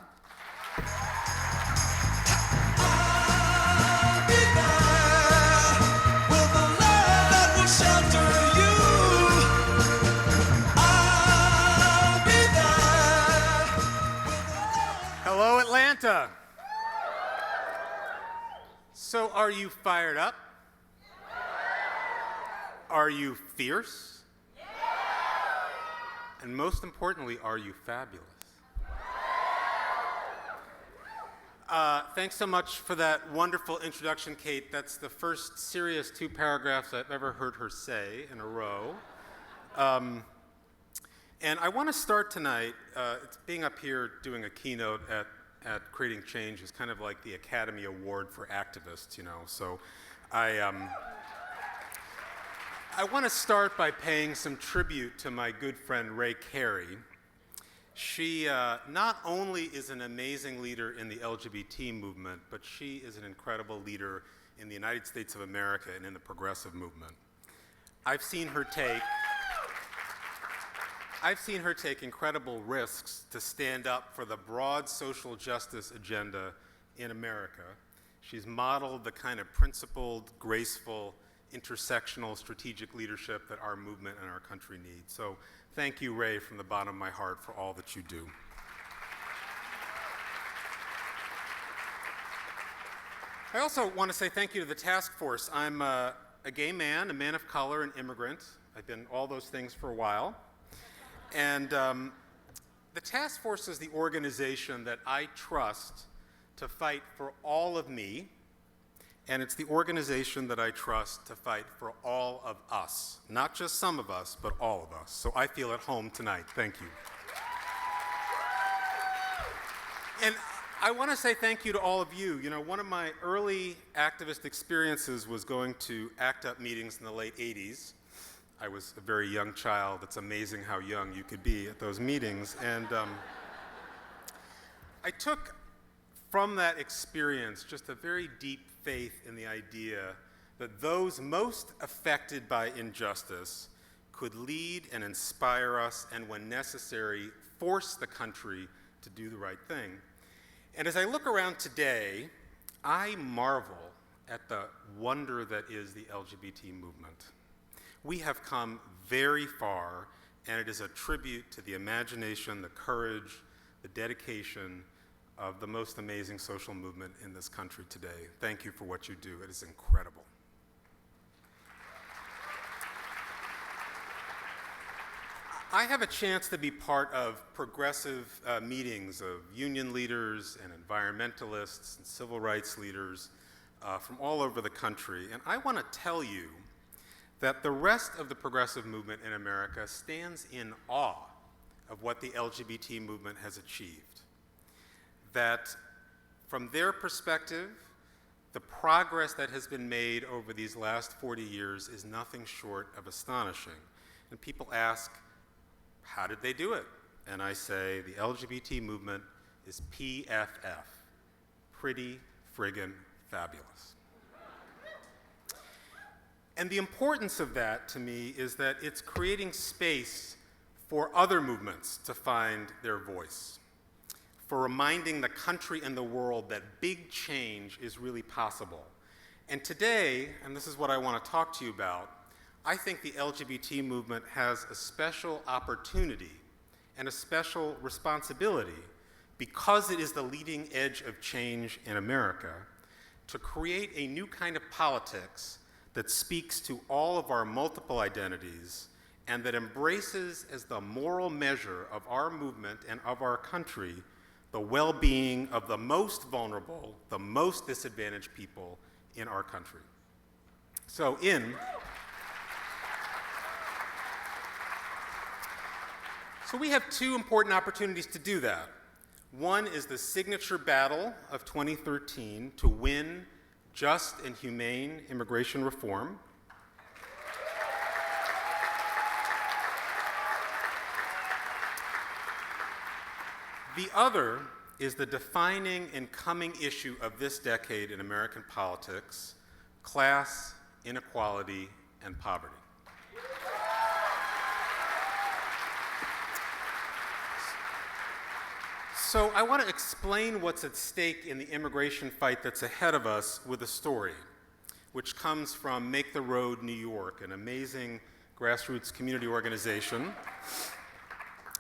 Hello, Atlanta. So, are you fired up? Are you fierce? And most importantly, are you fabulous? Thanks so much for that wonderful introduction, Kate. That's the first serious 2 paragraphs I've ever heard her say in a row. And I want to start tonight, it's being up here doing a keynote at Creating Change is kind of like the Academy Award for activists, you know. So I want to start by paying some tribute to my good friend Ray Carey. She not only is an amazing leader in the LGBT movement, but she is an incredible leader in the United States of America and in the progressive movement. I've seen her take incredible risks to stand up for the broad social justice agenda in America. She's modeled the kind of principled, graceful, intersectional, strategic leadership that our movement and our country needs. So thank you, Ray, from the bottom of my heart for all that you do. I also want to say thank you to the task force. I'm a gay man, a man of color, an immigrant. I've been all those things for a while. And the task force is the organization that I trust to fight for all of me, and it's the organization that I trust to fight for all of us. Not just some of us, but all of us. So I feel at home tonight. Thank you. And I want to say thank you to all of you. You know, one of my early activist experiences was going to ACT UP meetings in the late 80s. I was a very young child. It's amazing how young you could be at those meetings. And I took from that experience just a very deep faith in the idea that those most affected by injustice could lead and inspire us and, when necessary, force the country to do the right thing. And as I look around today, I marvel at the wonder that is the LGBT movement. We have come very far, and it is a tribute to the imagination, the courage, the dedication of the most amazing social movement in this country today. Thank you for what you do. It is incredible. I have a chance to be part of progressive meetings of union leaders and environmentalists and civil rights leaders from all over the country. And I want to tell you that the rest of the progressive movement in America stands in awe of what the LGBT movement has achieved. That from their perspective, the progress that has been made over these last 40 years is nothing short of astonishing. And people ask, how did they do it? And I say, the LGBT movement is PFF, pretty friggin' fabulous. And the importance of that to me is that it's creating space for other movements to find their voice, for reminding the country and the world that big change is really possible. And today, and this is what I want to talk to you about, I think the LGBT movement has a special opportunity and a special responsibility, because it is the leading edge of change in America, to create a new kind of politics that speaks to all of our multiple identities and that embraces as the moral measure of our movement and of our country the well-being of the most vulnerable, the most disadvantaged people in our country. So we have two important opportunities to do that. One is the signature battle of 2013 to win just and humane immigration reform. The other is the defining and coming issue of this decade in American politics: class, inequality, and poverty. So I want to explain what's at stake in the immigration fight that's ahead of us with a story, which comes from Make the Road New York, an amazing grassroots community organization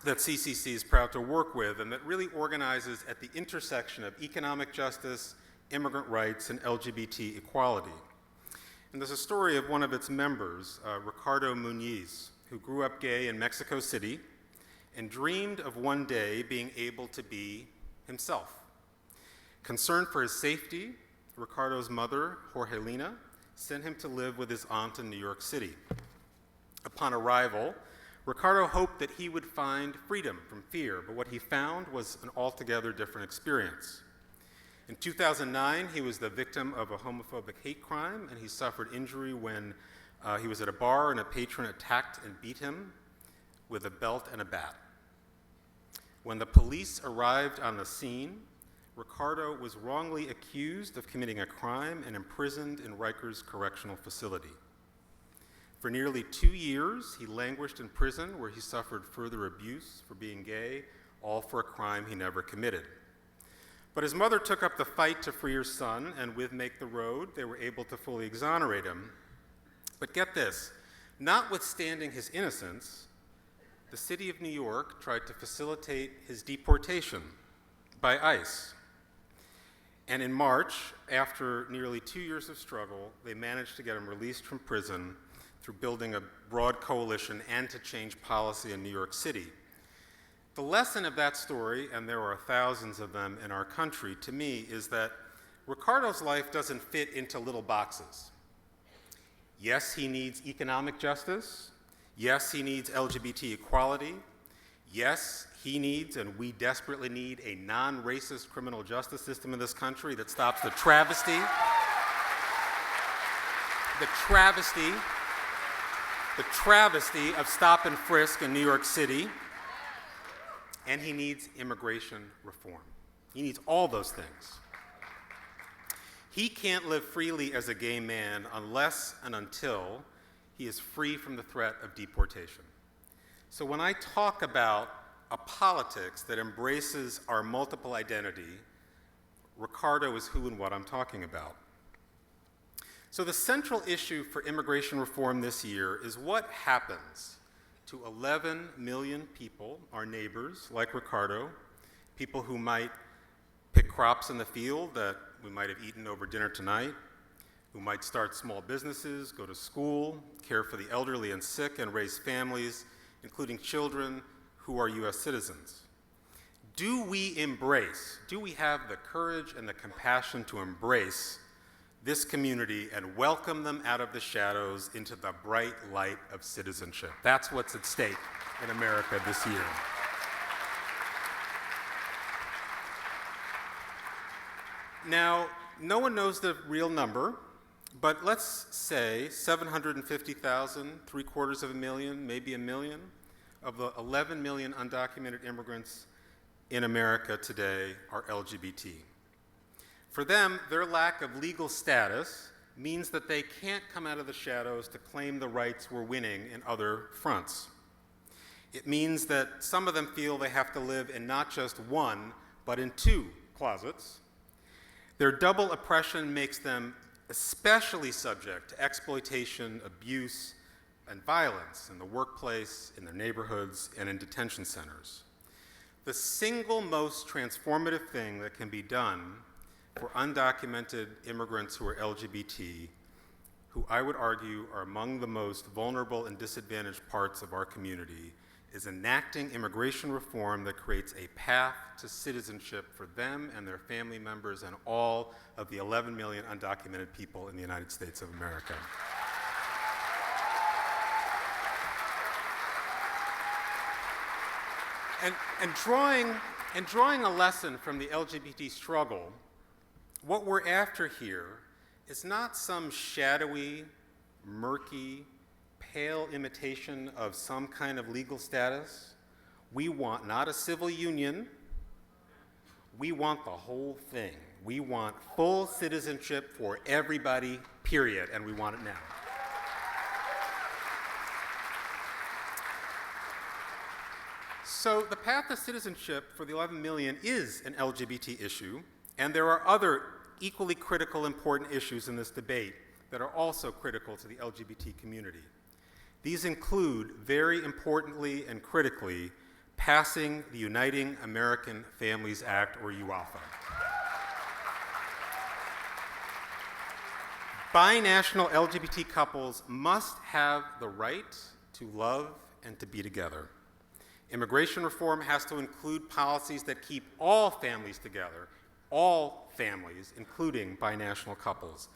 that CCC is proud to work with, and that really organizes at the intersection of economic justice, immigrant rights, and LGBT equality. And there's a story of one of its members, Ricardo Muniz, who grew up gay in Mexico City and dreamed of one day being able to be himself. Concerned for his safety, Ricardo's mother, Jorgelina, sent him to live with his aunt in New York City. Upon arrival, Ricardo hoped that he would find freedom from fear, but what he found was an altogether different experience. In 2009, he was the victim of a homophobic hate crime, and he suffered injury when he was at a bar and a patron attacked and beat him with a belt and a bat. When the police arrived on the scene, Ricardo was wrongly accused of committing a crime and imprisoned in Rikers Correctional Facility. For nearly 2 years, he languished in prison, where he suffered further abuse for being gay, all for a crime he never committed. But his mother took up the fight to free her son, and with Make the Road, they were able to fully exonerate him. But get this, notwithstanding his innocence, the city of New York tried to facilitate his deportation by ICE. And in March, after nearly 2 years of struggle, they managed to get him released from prison through building a broad coalition and to change policy in New York City. The lesson of that story, and there are thousands of them in our country, to me, is that Ricardo's life doesn't fit into little boxes. Yes, he needs economic justice. Yes, he needs LGBT equality. Yes, he needs, and we desperately need, a non-racist criminal justice system in this country that stops the travesty of stop and frisk in New York City. And he needs immigration reform. He needs all those things. He can't live freely as a gay man unless and until he is free from the threat of deportation. So when I talk about a politics that embraces our multiple identity, Ricardo is who and what I'm talking about. So the central issue for immigration reform this year is what happens to 11 million people, our neighbors, like Ricardo, people who might pick crops in the field that we might have eaten over dinner tonight, who might start small businesses, go to school, care for the elderly and sick, and raise families, including children who are US citizens. Do we have the courage and the compassion to embrace this community and welcome them out of the shadows into the bright light of citizenship. That's what's at stake in America this year. Now, no one knows the real number, but let's say 750,000, 750,000, maybe a million, of the 11 million undocumented immigrants in America today are LGBT. For them, their lack of legal status means that they can't come out of the shadows to claim the rights we're winning in other fronts. It means that some of them feel they have to live in not just one, but in two closets. Their double oppression makes them especially subject to exploitation, abuse, and violence in the workplace, in their neighborhoods, and in detention centers. The single most transformative thing that can be done for undocumented immigrants who are LGBT, who I would argue are among the most vulnerable and disadvantaged parts of our community, is enacting immigration reform that creates a path to citizenship for them and their family members and all of the 11 million undocumented people in the United States of America. And drawing a lesson from the LGBT struggle, what we're after here is not some shadowy, murky, pale imitation of some kind of legal status. We want not a civil union, we want the whole thing. We want full citizenship for everybody, period, and we want it now. So the path to citizenship for the 11 million is an LGBT issue, and there are other equally critical, important issues in this debate that are also critical to the LGBT community. These include, very importantly and critically, passing the Uniting American Families Act, or UAFA. Binational LGBT couples must have the right to love and to be together. Immigration reform has to include policies that keep all families together, all families, including binational couples.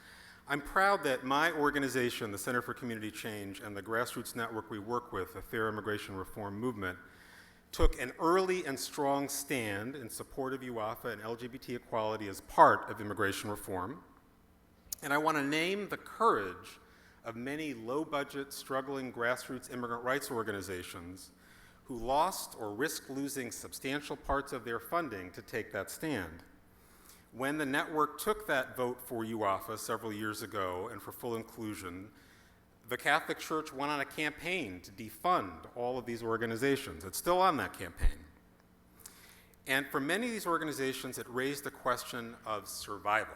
I'm proud that my organization, the Center for Community Change, and the grassroots network we work with, the Fair Immigration Reform Movement, took an early and strong stand in support of UAFA and LGBT equality as part of immigration reform. And I want to name the courage of many low-budget, struggling grassroots immigrant rights organizations who lost or risked losing substantial parts of their funding to take that stand. When the network took that vote for UAFA several years ago and for full inclusion, the Catholic Church went on a campaign to defund all of these organizations. It's still on that campaign. And for many of these organizations, it raised the question of survival.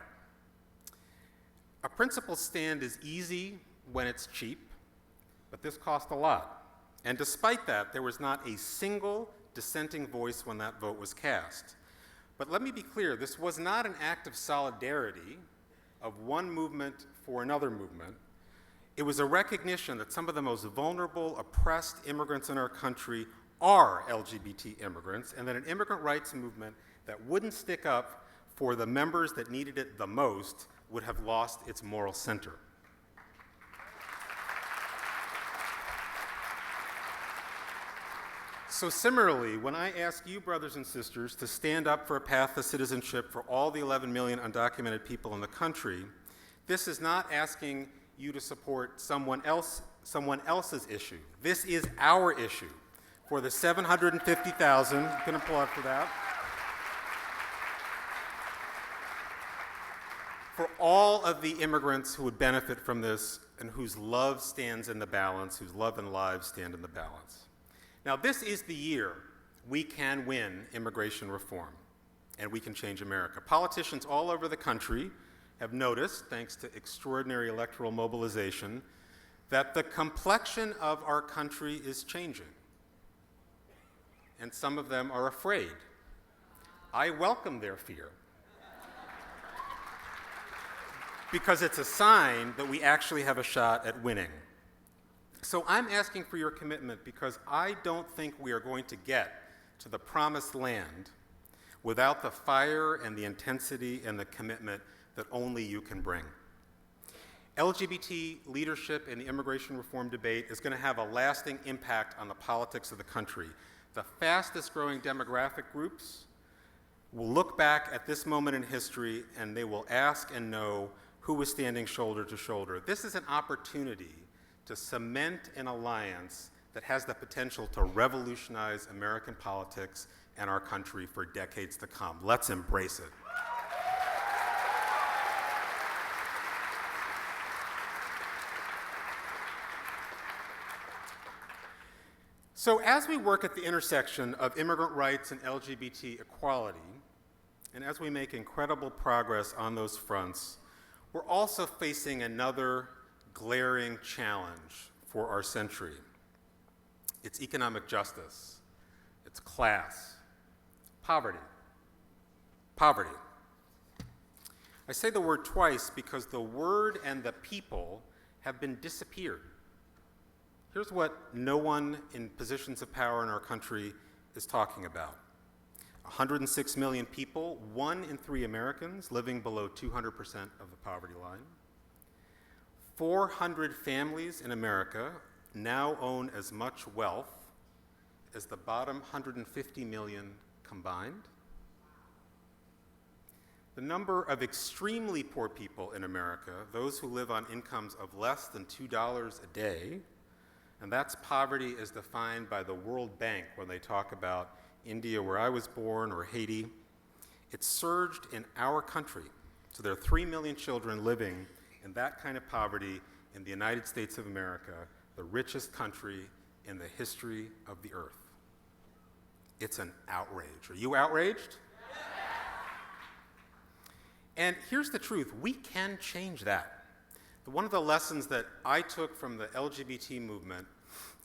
A principled stand is easy when it's cheap, but this cost a lot. And despite that, there was not a single dissenting voice when that vote was cast. But let me be clear, this was not an act of solidarity of one movement for another movement. It was a recognition that some of the most vulnerable, oppressed immigrants in our country are LGBT immigrants, and that an immigrant rights movement that wouldn't stick up for the members that needed it the most would have lost its moral center. So similarly, when I ask you, brothers and sisters, to stand up for a path to citizenship for all the 11 million undocumented people in the country, this is not asking you to support someone else's issue. This is our issue. For the 750,000, you can applaud for that. For all of the immigrants who would benefit from this and whose love stands in the balance, whose love and lives stand in the balance. Now, this is the year we can win immigration reform, and we can change America. Politicians all over the country have noticed, thanks to extraordinary electoral mobilization, that the complexion of our country is changing. And some of them are afraid. I welcome their fear, because it's a sign that we actually have a shot at winning. So I'm asking for your commitment because I don't think we are going to get to the promised land without the fire and the intensity and the commitment that only you can bring. LGBT leadership in the immigration reform debate is going to have a lasting impact on the politics of the country. The fastest growing demographic groups will look back at this moment in history and they will ask and know who was standing shoulder to shoulder. This is an opportunity to cement an alliance that has the potential to revolutionize American politics and our country for decades to come. Let's embrace it. So as we work at the intersection of immigrant rights and LGBT equality, and as we make incredible progress on those fronts, we're also facing another glaring challenge for our century. It's economic justice, it's class, poverty. Poverty. I say the word twice because the word and the people have been disappeared. Here's what no one in positions of power in our country is talking about. 106 million people, 1 in 3 Americans living below 200% of the poverty line. 400 families in America now own as much wealth as the bottom 150 million combined. The number of extremely poor people in America, those who live on incomes of less than $2 a day, and that's poverty as defined by the World Bank when they talk about India, where I was born, or Haiti. It surged in our country. So there are 3 million children living in that kind of poverty in the United States of America, the richest country in the history of the earth. It's an outrage. Are you outraged? And here's the truth. We can change that. One of the lessons that I took from the LGBT movement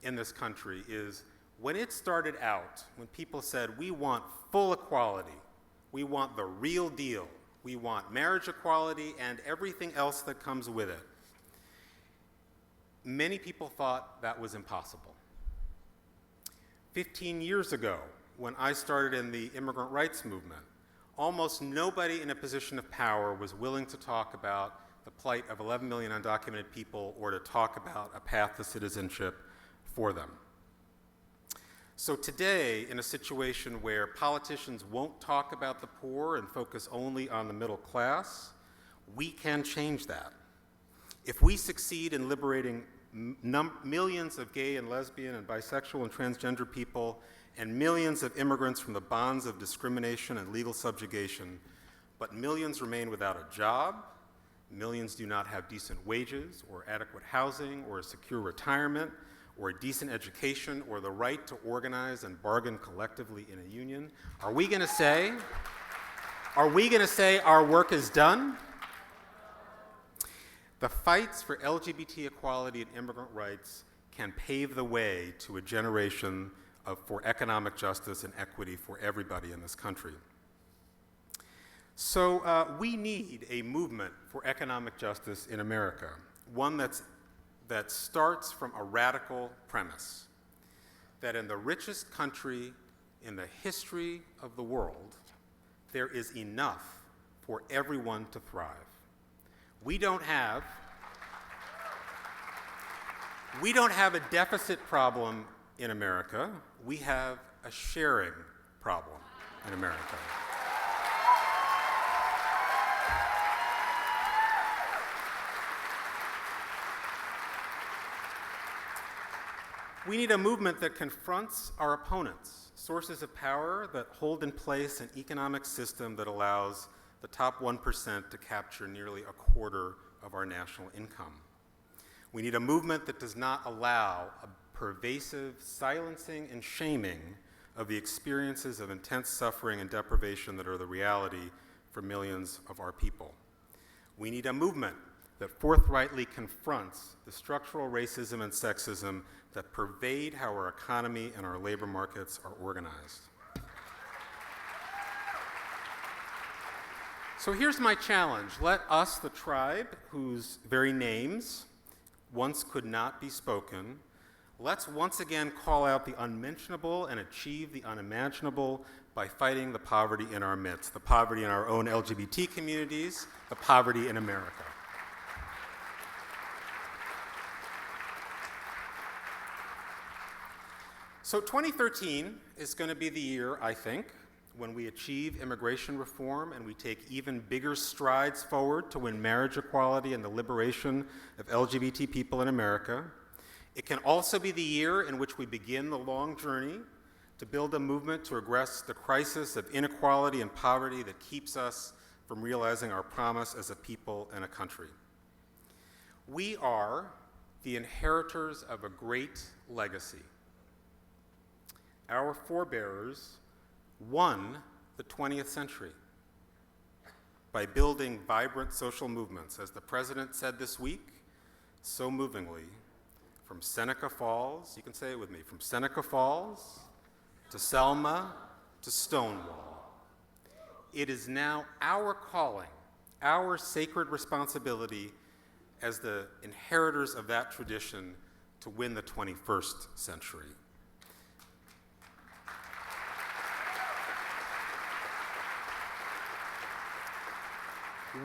in this country is when it started out, when people said, we want full equality, we want the real deal, we want marriage equality and everything else that comes with it, many people thought that was impossible. 15 years ago, when I started in the immigrant rights movement, almost nobody in a position of power was willing to talk about the plight of 11 million undocumented people or to talk about a path to citizenship for them. So today, in a situation where politicians won't talk about the poor and focus only on the middle class, we can change that. If we succeed in liberating millions of gay and lesbian and bisexual and transgender people and millions of immigrants from the bonds of discrimination and legal subjugation, but millions remain without a job, millions do not have decent wages or adequate housing or a secure retirement or a decent education or the right to organize and bargain collectively in a union, are we going to say our work is done? The fights for LGBT equality and immigrant rights can pave the way to a generation for economic justice and equity for everybody in this country. So we need a movement for economic justice in America, one that starts from a radical premise, that in the richest country in the history of the world, there is enough for everyone to thrive. We don't have a deficit problem in America. We have a sharing problem in America. We need a movement that confronts our opponents, sources of power that hold in place an economic system that allows the top 1% to capture nearly a quarter of our national income. We need a movement that does not allow a pervasive silencing and shaming of the experiences of intense suffering and deprivation that are the reality for millions of our people. We need a movement that forthrightly confronts the structural racism and sexism that pervade how our economy and our labor markets are organized. So here's my challenge. Let us, the tribe, whose very names once could not be spoken, let's once again call out the unmentionable and achieve the unimaginable by fighting the poverty in our midst, the poverty in our own LGBT communities, the poverty in America. So 2013 is going to be the year, I think, when we achieve immigration reform and we take even bigger strides forward to win marriage equality and the liberation of LGBT people in America. It can also be the year in which we begin the long journey to build a movement to address the crisis of inequality and poverty that keeps us from realizing our promise as a people and a country. We are the inheritors of a great legacy. Our forebears won the 20th century by building vibrant social movements, as the president said this week, so movingly, from Seneca Falls, you can say it with me, from Seneca Falls to Selma to Stonewall. It is now our calling, our sacred responsibility as the inheritors of that tradition to win the 21st century.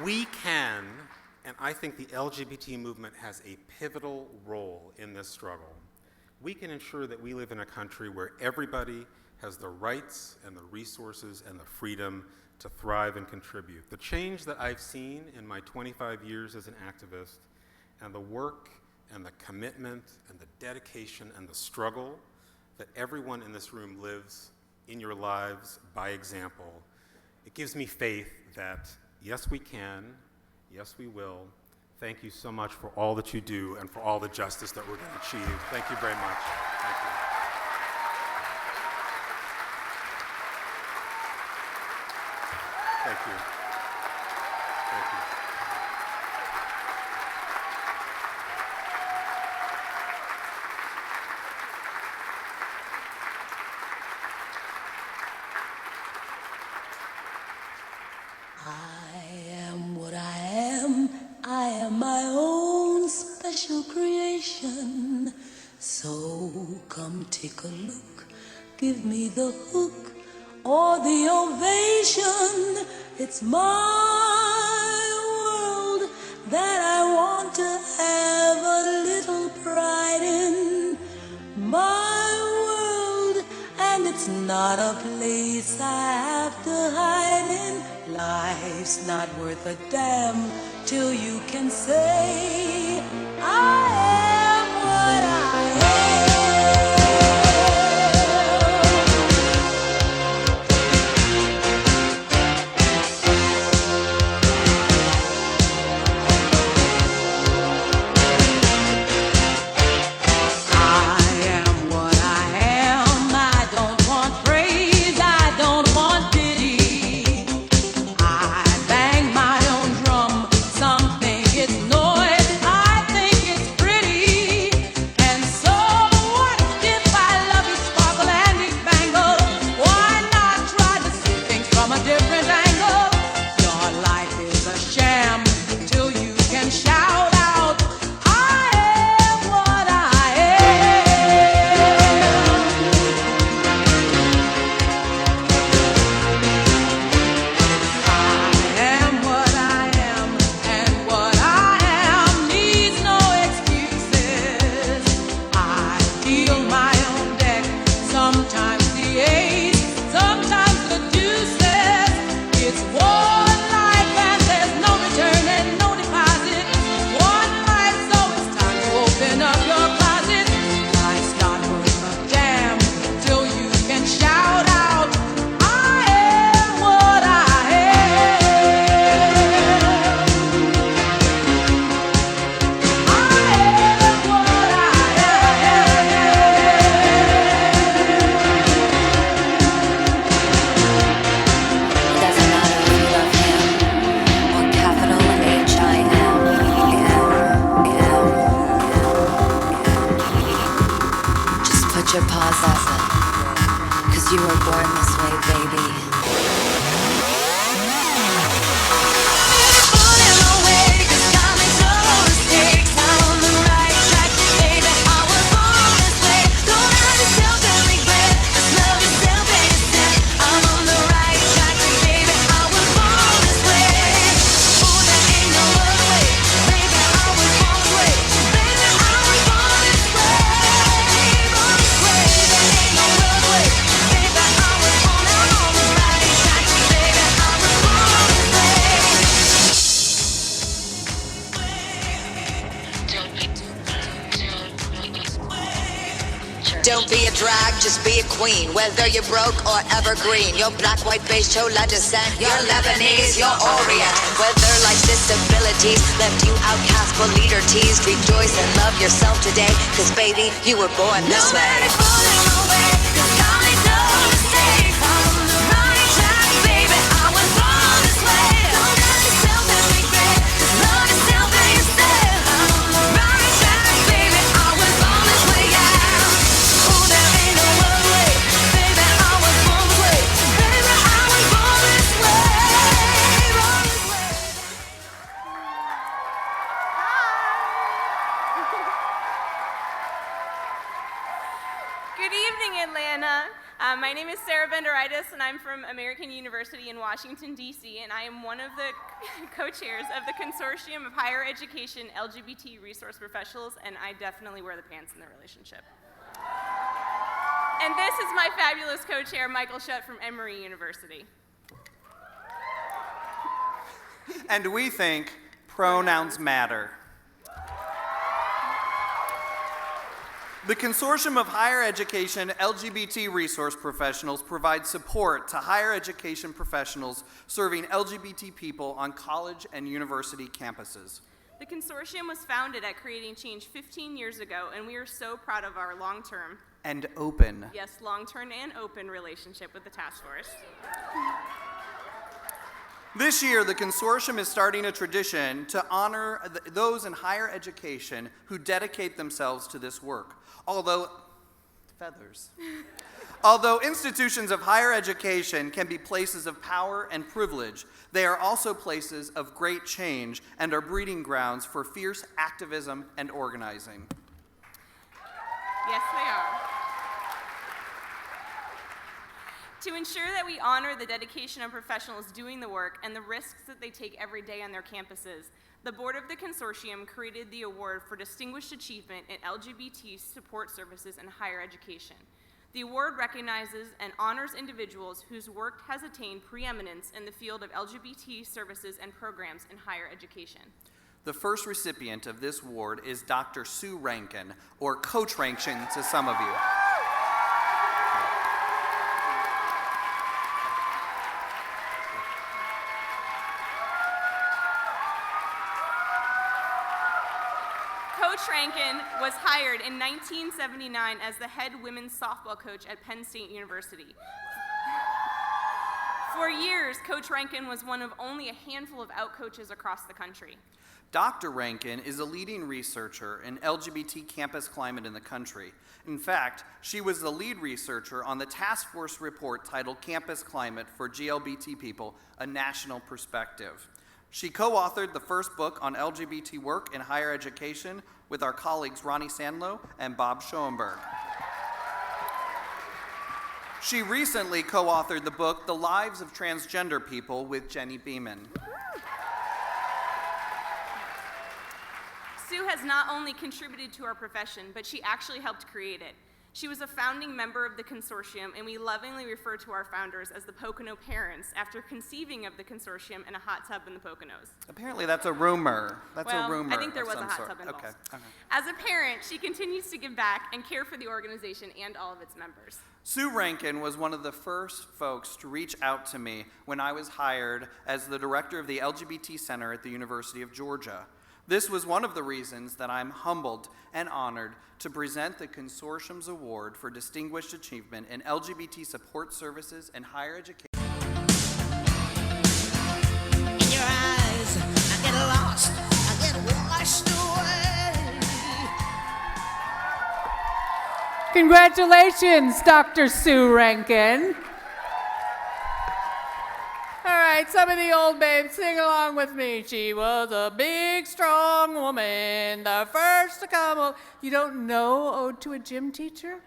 We can, and I think the LGBT movement has a pivotal role in this struggle. We can ensure that we live in a country where everybody has the rights and the resources and the freedom to thrive and contribute. The change that I've seen in my 25 years as an activist, and the work and the commitment and the dedication and the struggle that everyone in this room lives in your lives by example, it gives me faith that yes, we can. Yes, we will. Thank you so much for all that you do and for all the justice that we're going to achieve. Thank you very much. Thank you. Thank you. Thank you. I am my own special creation. So come take a look, give me the hook or the ovation. It's my world that I want to have a little pride in. My world, and it's not a place I have to hide in. Life's not worth a damn till you can say I am what I am. I am what I am. I don't want praise, I don't want pity. I bang my own drum. Some think it's noise, I think it's pretty. And so what if I love you, sparkle and big bangle? Why not try to see things from a different angle? Your life is a sham till you can shout out, I am what I am. I am what I am, and what I am needs no excuses. I deal my own deck, sometimes the ace, sometimes the deuces. It's one life and there's no return and no deposit. One life, so it's time to open up your closet. Life's not worth a damn till you can shout out, I am what I am. I am what I am. Doesn't matter if you love him or capital H-I-M. Just put your paws up, 'cause you were born this way, baby. Ain't no just be a queen. Whether you're broke or evergreen, you're black, white, beige, chola descent, you're Lebanese, you're Orient. Whether life's disabilities left you outcast but leader teased, rejoice and love yourself today, cause baby, you were born this way. Good evening, Atlanta. My name is Sarah Benderitis, and I'm from American University in Washington, D.C., and I am one of the co-chairs of the Consortium of Higher Education LGBT Resource Professionals, and I definitely wear the pants in the relationship. And this is my fabulous co-chair, Michael Shutt from Emory University. And we think pronouns matter. The Consortium of Higher Education LGBT Resource Professionals provides support to higher education professionals serving LGBT people on college and university campuses. The consortium was founded at Creating Change 15 years ago, and we are so proud of our long-term, And open. yes, long-term and open relationship with the task force. This year, the consortium is starting a tradition to honor those in higher education who dedicate themselves to this work. Although institutions of higher education can be places of power and privilege, they are also places of great change and are breeding grounds for fierce activism and organizing. Yes, they are. To ensure that we honor the dedication of professionals doing the work and the risks that they take every day on their campuses, the board of the consortium created the Award for Distinguished Achievement in LGBT Support Services in Higher Education. The award recognizes and honors individuals whose work has attained preeminence in the field of LGBT services and programs in higher education. The first recipient of this award is Dr. Sue Rankin, or Coach Rankin to some of you. Coach Rankin was hired in 1979 as the head women's softball coach at Penn State University. For years, Coach Rankin was one of only a handful of out-coaches across the country. Dr. Rankin is a leading researcher in LGBT campus climate in the country. In fact, she was the lead researcher on the task force report titled Campus Climate for GLBT People, A National Perspective. She co-authored the first book on LGBT work in higher education with our colleagues Ronnie Sandlow and Bob Schoenberg. She recently co-authored the book The Lives of Transgender People with Jenny Beeman. Sue has not only contributed to our profession, but she actually helped create it. She was a founding member of the consortium, and we lovingly refer to our founders as the Pocono parents after conceiving of the consortium in a hot tub in the Poconos. Apparently that's a rumor. That's a rumor. I think there of was a some hot sort. tub involved. Okay. As a parent, she continues to give back and care for the organization and all of its members. Sue Rankin was one of the first folks to reach out to me when I was hired as the director of the LGBT Center at the University of Georgia. This was one of the reasons that I'm humbled and honored to present the Consortium's Award for Distinguished Achievement in LGBT Support Services and Higher Education. In your eyes, I get lost, I get washed away. Congratulations, Dr. Sue Rankin. All right, some of the old babes, sing along with me. She was a big, strong woman, the first to come home. You don't know Ode to a Gym Teacher?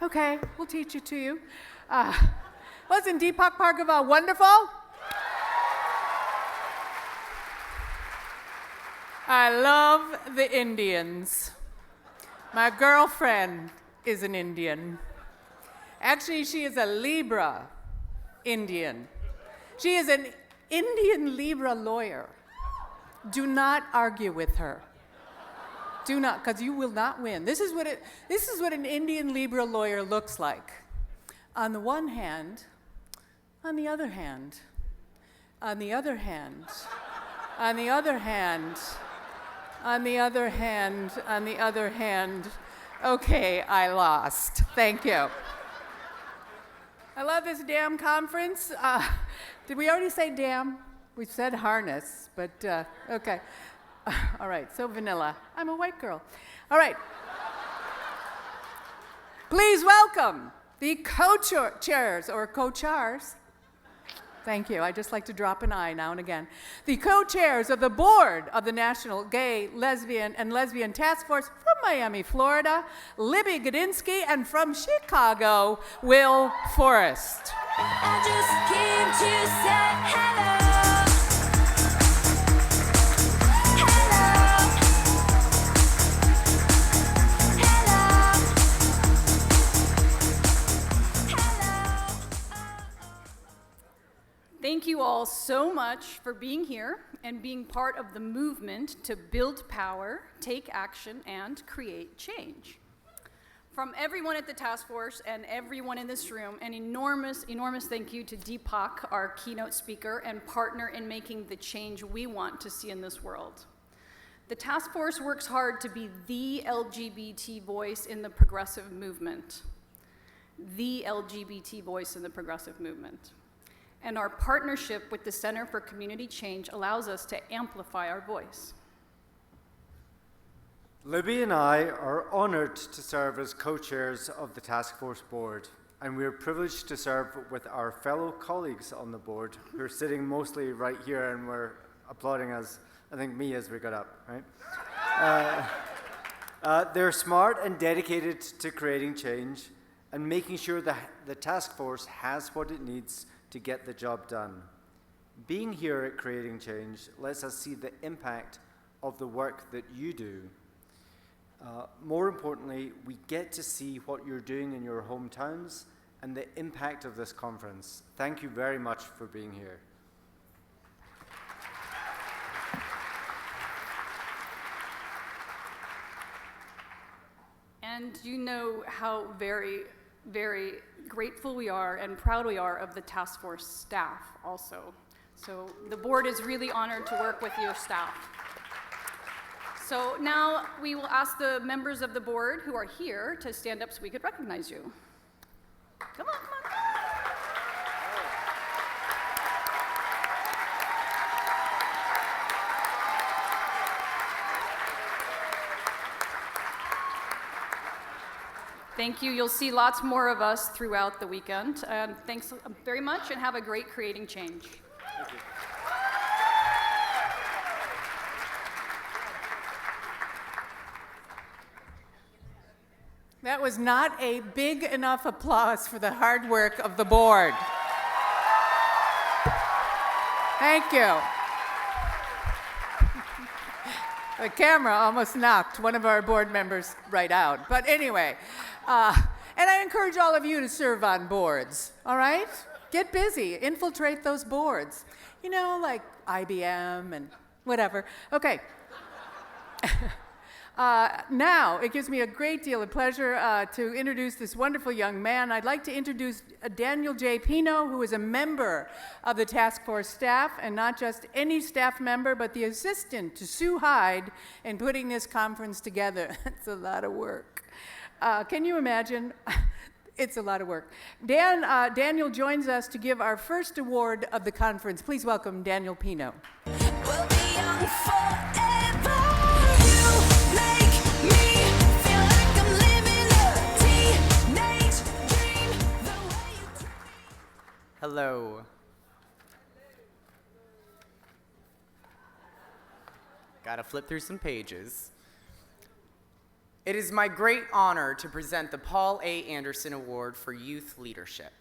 Okay, we'll teach it to you. Wasn't Deepak Bhargava wonderful? I love the Indians. My girlfriend is an Indian. Actually, she is a Libra Indian. She is an Indian Libra lawyer. Do not argue with her. do not, because you will not win. This is what an Indian Libra lawyer looks like. On the one hand, on the other hand, on the other hand, on the other hand, on the other hand, on the other hand. Okay, I lost. Thank you. I love this damn conference. Did we already say damn? We said harness, but okay. All right, so vanilla. I'm a white girl. All right. Please welcome the co-chairs or co-chars. Thank you. I just like to drop an I now and again. The co-chairs of the board of the National Gay, Lesbian, and Lesbian Task Force from Miami, Florida, Libby Godinsky, and from Chicago, Will Forrest. I just came to say hello. Thank you all so much for being here and being part of the movement to build power, take action, and create change. From everyone at the task force and everyone in this room, an enormous, enormous thank you to Deepak, our keynote speaker and partner in making the change we want to see in this world. The task force works hard to be the LGBT voice in the progressive movement. The LGBT voice in the progressive movement. And our partnership with the Center for Community Change allows us to amplify our voice. Libby and I are honored to serve as co-chairs of the Task Force Board, and we are privileged to serve with our fellow colleagues on the board who are sitting mostly right here and were applauding us, I think me as we got up, right? They're smart and dedicated to creating change and making sure that the task force has what it needs to get the job done. Being here at Creating Change lets us see the impact of the work that you do. More importantly, we get to see what you're doing in your hometowns and the impact of this conference. Thank you very much for being here. And you know how very, very grateful we are and proud we are of the task force staff also. So the board is really honored to work with your staff. So now we will ask the members of the board who are here to stand up so we could recognize you. Come on, come on. Thank you. You'll see lots more of us throughout the weekend. And thanks very much and have a great Creating Change. Thank you. That was not a big enough applause for the hard work of the board. Thank you. The camera almost knocked one of our board members right out. But anyway, and I encourage all of you to serve on boards, all right? Get busy, infiltrate those boards. You know, like IBM and whatever. Okay. Now, it gives me a great deal of pleasure to introduce this wonderful young man. I'd like to introduce Daniel J. Pino, who is a member of the task force staff, and not just any staff member, but the assistant to Sue Hyde in putting this conference together. It's a lot of work. Can you imagine? It's a lot of work. Daniel joins us to give our first award of the conference. Please welcome Daniel Pino. We'll be young forever. You make me feel like I'm living a teenage dream. The way you treat me. Hello. Gotta flip through some pages. It is my great honor to present the Paul A. Anderson Award for Youth Leadership.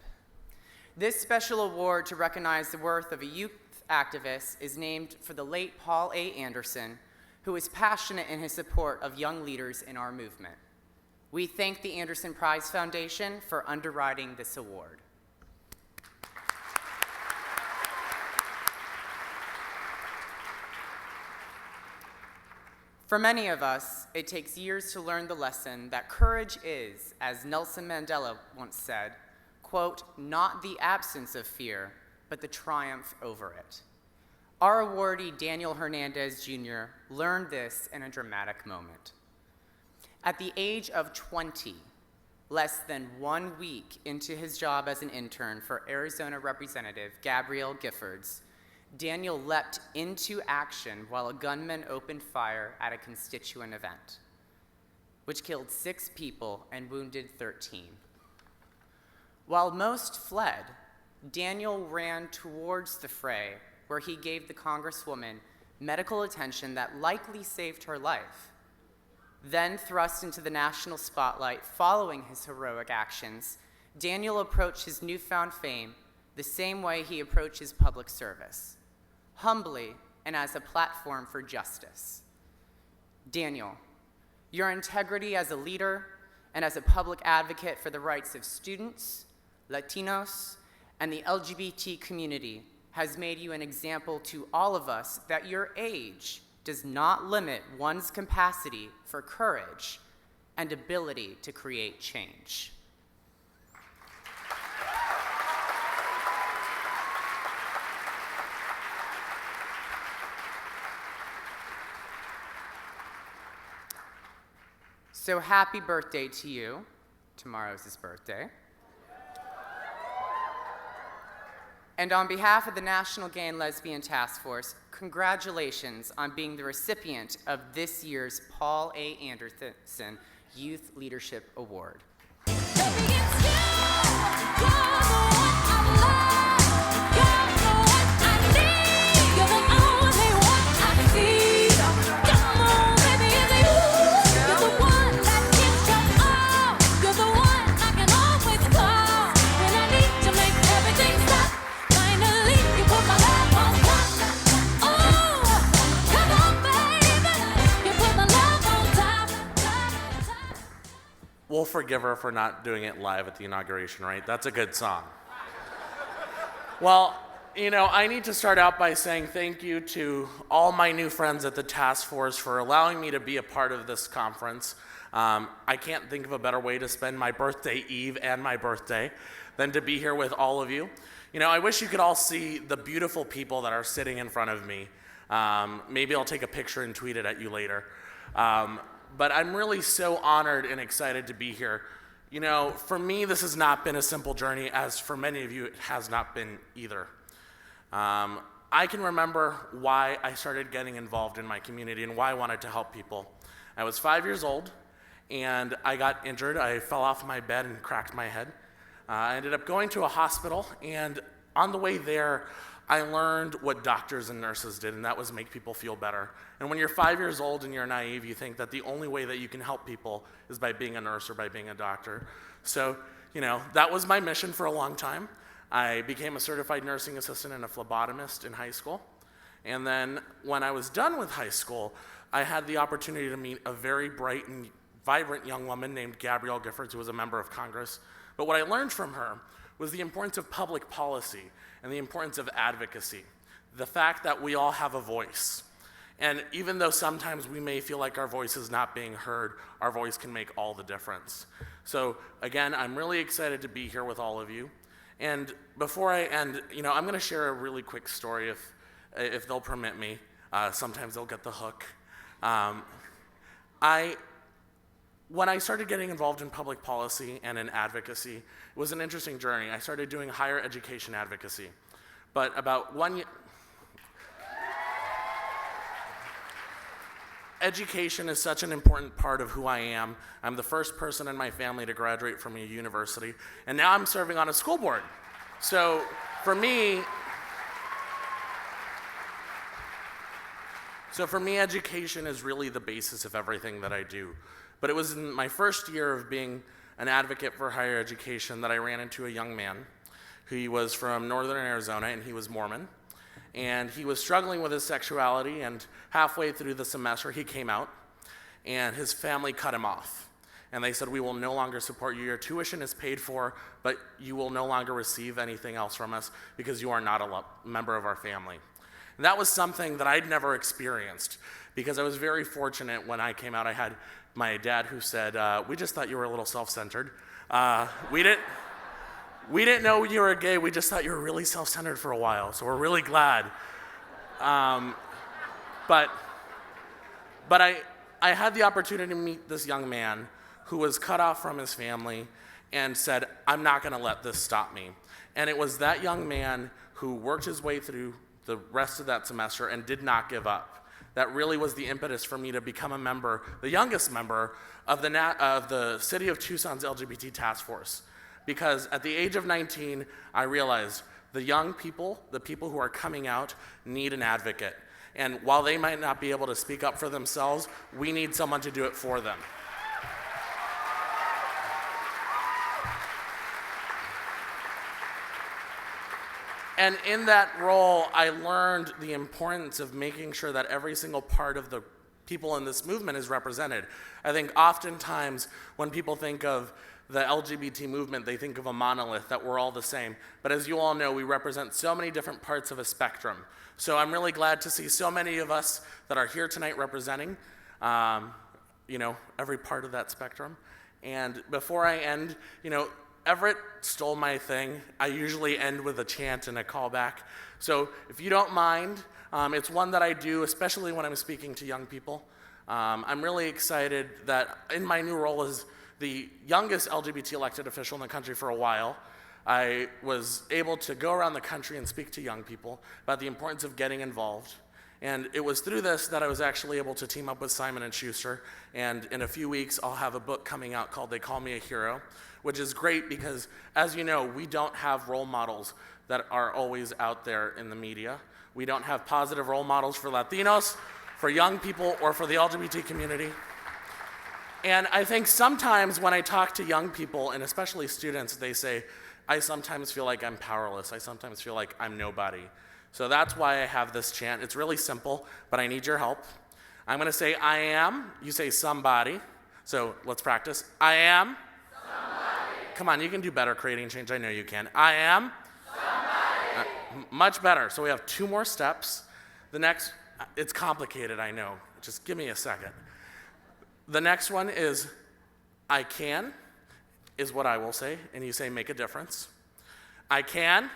This special award to recognize the worth of a youth activist is named for the late Paul A. Anderson, who is passionate in his support of young leaders in our movement. We thank the Anderson Prize Foundation for underwriting this award. For many of us, it takes years to learn the lesson that courage is, as Nelson Mandela once said, quote, not the absence of fear, but the triumph over it. Our awardee, Daniel Hernandez Jr., learned this in a dramatic moment. At the age of 20, less than 1 week into his job as an intern for Arizona Representative Gabrielle Giffords, Daniel leapt into action while a gunman opened fire at a constituent event, which killed 6 people and wounded 13. While most fled, Daniel ran towards the fray, where he gave the Congresswoman medical attention that likely saved her life. Then thrust into the national spotlight following his heroic actions, Daniel approached his newfound fame the same way he approached his public service, humbly and as a platform for justice. Daniel, your integrity as a leader and as a public advocate for the rights of students, Latinos, and the LGBT community has made you an example to all of us that your age does not limit one's capacity for courage and ability to create change. So happy birthday to you. Tomorrow's his birthday. And on behalf of the National Gay and Lesbian Task Force, congratulations on being the recipient of this year's Paul A. Anderson Youth Leadership Award. We'll forgive her for not doing it live at the inauguration, right? That's a good song. Well, you know, I need to start out by saying thank you to all my new friends at the task force for allowing me to be a part of this conference. I can't think of a better way to spend my birthday eve and my birthday than to be here with all of you. You know, I wish you could all see the beautiful people that are sitting in front of me. Maybe I'll take a picture and tweet it at you later. But I'm really so honored and excited to be here. You know, for me, this has not been a simple journey, as for many of you, it has not been either. I can remember why I started getting involved in my community and why I wanted to help people. I was 5 years old, and I got injured. I fell off my bed and cracked my head. I ended up going to a hospital, and on the way there, I learned what doctors and nurses did, and that was make people feel better. And when you're 5 years old and you're naive, you think that the only way that you can help people is by being a nurse or by being a doctor. So, you know, that was my mission for a long time. I became a certified nursing assistant and a phlebotomist in high school. And then when I was done with high school, I had the opportunity to meet a very bright and vibrant young woman named Gabrielle Giffords, who was a member of Congress. But what I learned from her was the importance of public policy and the importance of advocacy, the fact that we all have a voice. And even though sometimes we may feel like our voice is not being heard, our voice can make all the difference. So again, I'm really excited to be here with all of you. And before I end, you know, I'm gonna share a really quick story if they'll permit me. Sometimes they'll get the hook. When I started getting involved in public policy and in advocacy, it was an interesting journey. I started doing higher education advocacy. But about 1 year, education is such an important part of who I am. I'm the first person in my family to graduate from a university, and now I'm serving on a school board. So for me, education is really the basis of everything that I do. But it was in my first year of being an advocate for higher education that I ran into a young man. He was from northern Arizona, and he was Mormon. And he was struggling with his sexuality, and halfway through the semester, he came out, and his family cut him off. And they said, we will no longer support you. Your tuition is paid for, but you will no longer receive anything else from us because you are not a member of our family. And that was something that I'd never experienced because I was very fortunate when I came out. I had my dad who said, we just thought you were a little self-centered. We didn't know you were gay. We just thought you were really self-centered for a while. So we're really glad. But I had the opportunity to meet this young man who was cut off from his family and said, I'm not going to let this stop me. And it was that young man who worked his way through the rest of that semester and did not give up. That really was the impetus for me to become a member, the youngest member of the City of Tucson's LGBT task force. Because at the age of 19, I realized the young people, the people who are coming out, need an advocate. And while they might not be able to speak up for themselves, we need someone to do it for them. And in that role, I learned the importance of making sure that every single part of the people in this movement is represented. I think oftentimes when people think of the LGBT movement, they think of a monolith, that we're all the same. But as you all know, we represent so many different parts of a spectrum. So I'm really glad to see so many of us that are here tonight representing, every part of that spectrum. And before I end, Everett stole my thing. I usually end with a chant and a callback. So if you don't mind, it's one that I do, especially when I'm speaking to young people. I'm really excited that in my new role as the youngest LGBT elected official in the country for a while, I was able to go around the country and speak to young people about the importance of getting involved. And it was through this that I was actually able to team up with Simon & Schuster, and in a few weeks I'll have a book coming out called They Call Me a Hero, which is great because, as you know, we don't have role models that are always out there in the media. We don't have positive role models for Latinos, for young people, or for the LGBT community. And I think sometimes when I talk to young people, and especially students, they say, I sometimes feel like I'm powerless. I sometimes feel like I'm nobody. So that's why I have this chant. It's really simple, but I need your help. I'm going to say, I am. You say, somebody. So let's practice. I am. Somebody. Come on, you can do better creating change. I know you can. I am. Somebody. Much better. So we have 2 more steps. The next, it's complicated, I know. Just give me a second. The next one is, I can, is what I will say. And you say, make a difference. I can.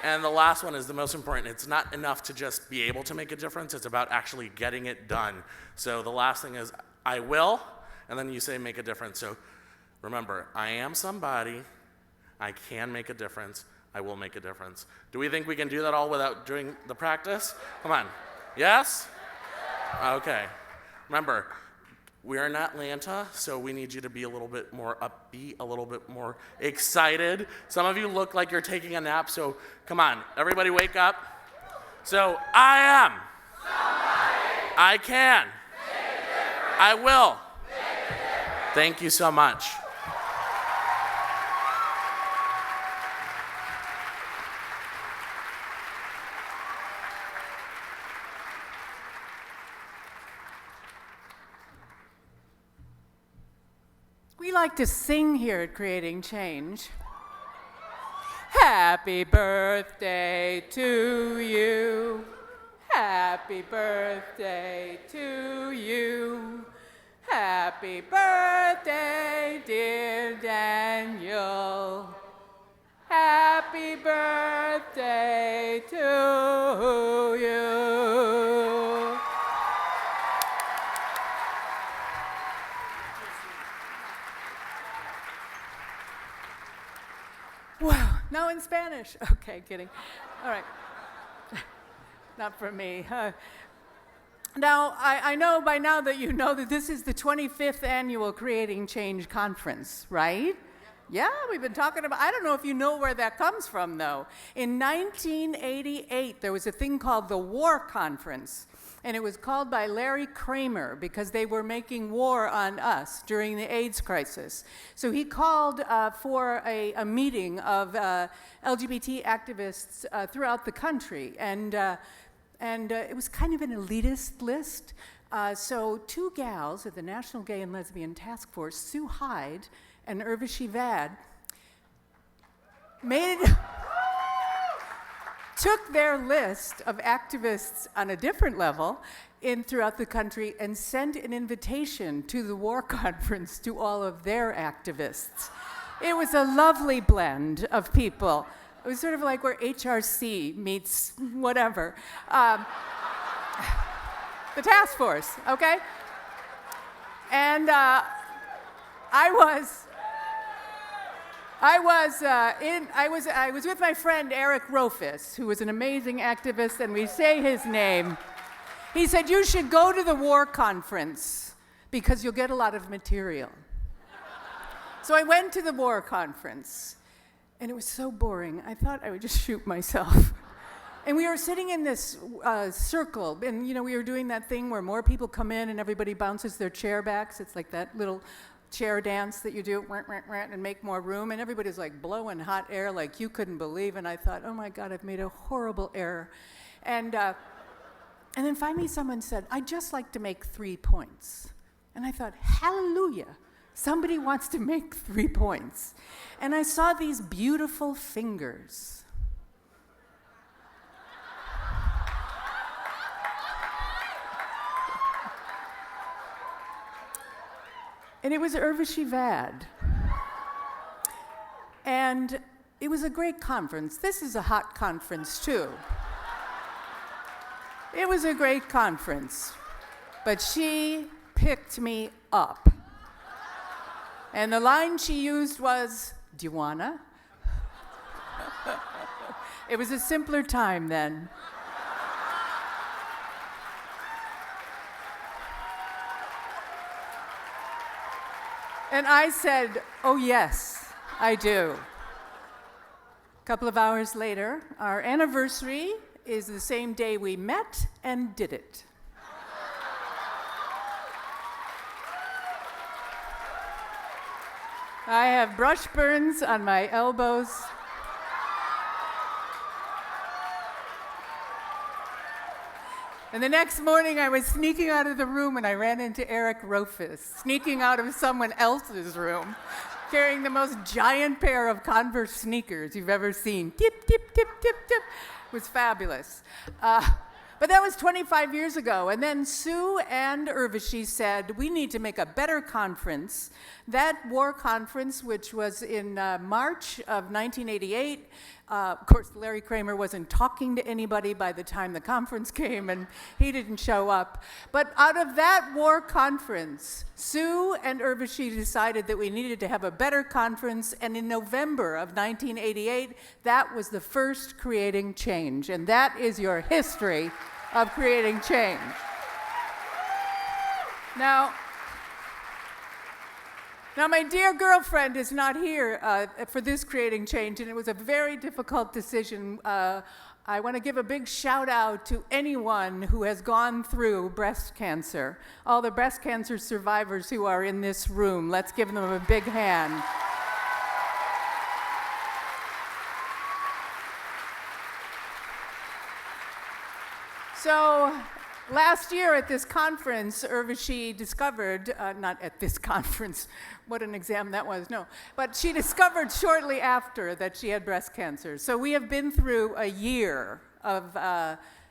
And the last one is the most important. It's not enough to just be able to make a difference. It's about actually getting it done. So the last thing is, I will, and then you say make a difference. So remember, I am somebody. I can make a difference. I will make a difference. Do we think we can do that all without doing the practice? Come on. Yes? Okay. Remember, we're in Atlanta, so we need you to be a little bit more upbeat, a little bit more excited. Some of you look like you're taking a nap, so come on, everybody wake up. So, I am. Somebody. I can. I will. Thank you so much. We like to sing here at Creating Change. Happy birthday to you. Happy birthday to you. Happy birthday, dear Daniel. Happy birthday to you. Wow, now in Spanish. Okay, kidding. All right. Not for me. Now, I know by now that you know that this is the 25th annual Creating Change Conference, right? Yeah, we've been talking about, I don't know if you know where that comes from, though. In 1988, there was a thing called the War Conference, and it was called by Larry Kramer because they were making war on us during the AIDS crisis. So he called for a meeting of LGBT activists throughout the country, and it was kind of an elitist list. So 2 gals at the National Gay and Lesbian Task Force, Sue Hyde and Urvashi Vad, took their list of activists on a different level throughout the country and sent an invitation to the war conference to all of their activists. It was a lovely blend of people. It was sort of like where HRC meets whatever. The task force, okay? And I was with my friend Eric Rofus, who was an amazing activist, and we say his name. He said, "You should go to the war conference because you'll get a lot of material." So I went to the war conference, and it was so boring. I thought I would just shoot myself. And we were sitting in this circle, and we were doing that thing where more people come in and everybody bounces their chair backs. It's like that little chair dance that you do, and make more room, and everybody's like blowing hot air like you couldn't believe. And I thought, oh my God, I've made a horrible error. And then finally someone said, "I'd just like to make 3 points." And I thought, hallelujah, somebody wants to make 3 points. And I saw these beautiful fingers. And it was Urvashi Vad. And it was a great conference. This is a hot conference, too. It was a great conference. But she picked me up. And the line she used was, "Do you wanna?" It was a simpler time then. And I said, "Oh yes, I do." A couple of hours later, our anniversary is the same day we met and did it. I have brush burns on my elbows. And the next morning, I was sneaking out of the room and I ran into Eric Rofus, sneaking out of someone else's room, carrying the most giant pair of Converse sneakers you've ever seen. Tip, tip, tip, tip, tip. It was fabulous. But that was 25 years ago. And then Sue and Urvashi said, we need to make a better conference. That war conference, which was in March of 1988, of course, Larry Kramer wasn't talking to anybody by the time the conference came, and he didn't show up. But out of that war conference, Sue and Urvashi decided that we needed to have a better conference, and in November of 1988, that was the first Creating Change, and that is your history of creating change. Now, my dear girlfriend is not here for this Creating Change, and it was a very difficult decision. I want to give a big shout out to anyone who has gone through breast cancer. All the breast cancer survivors who are in this room, let's give them a big hand. So, last year at this conference, Urvashi discovered, not at this conference, what an exam that was, no, but she discovered shortly after that she had breast cancer. So we have been through a year of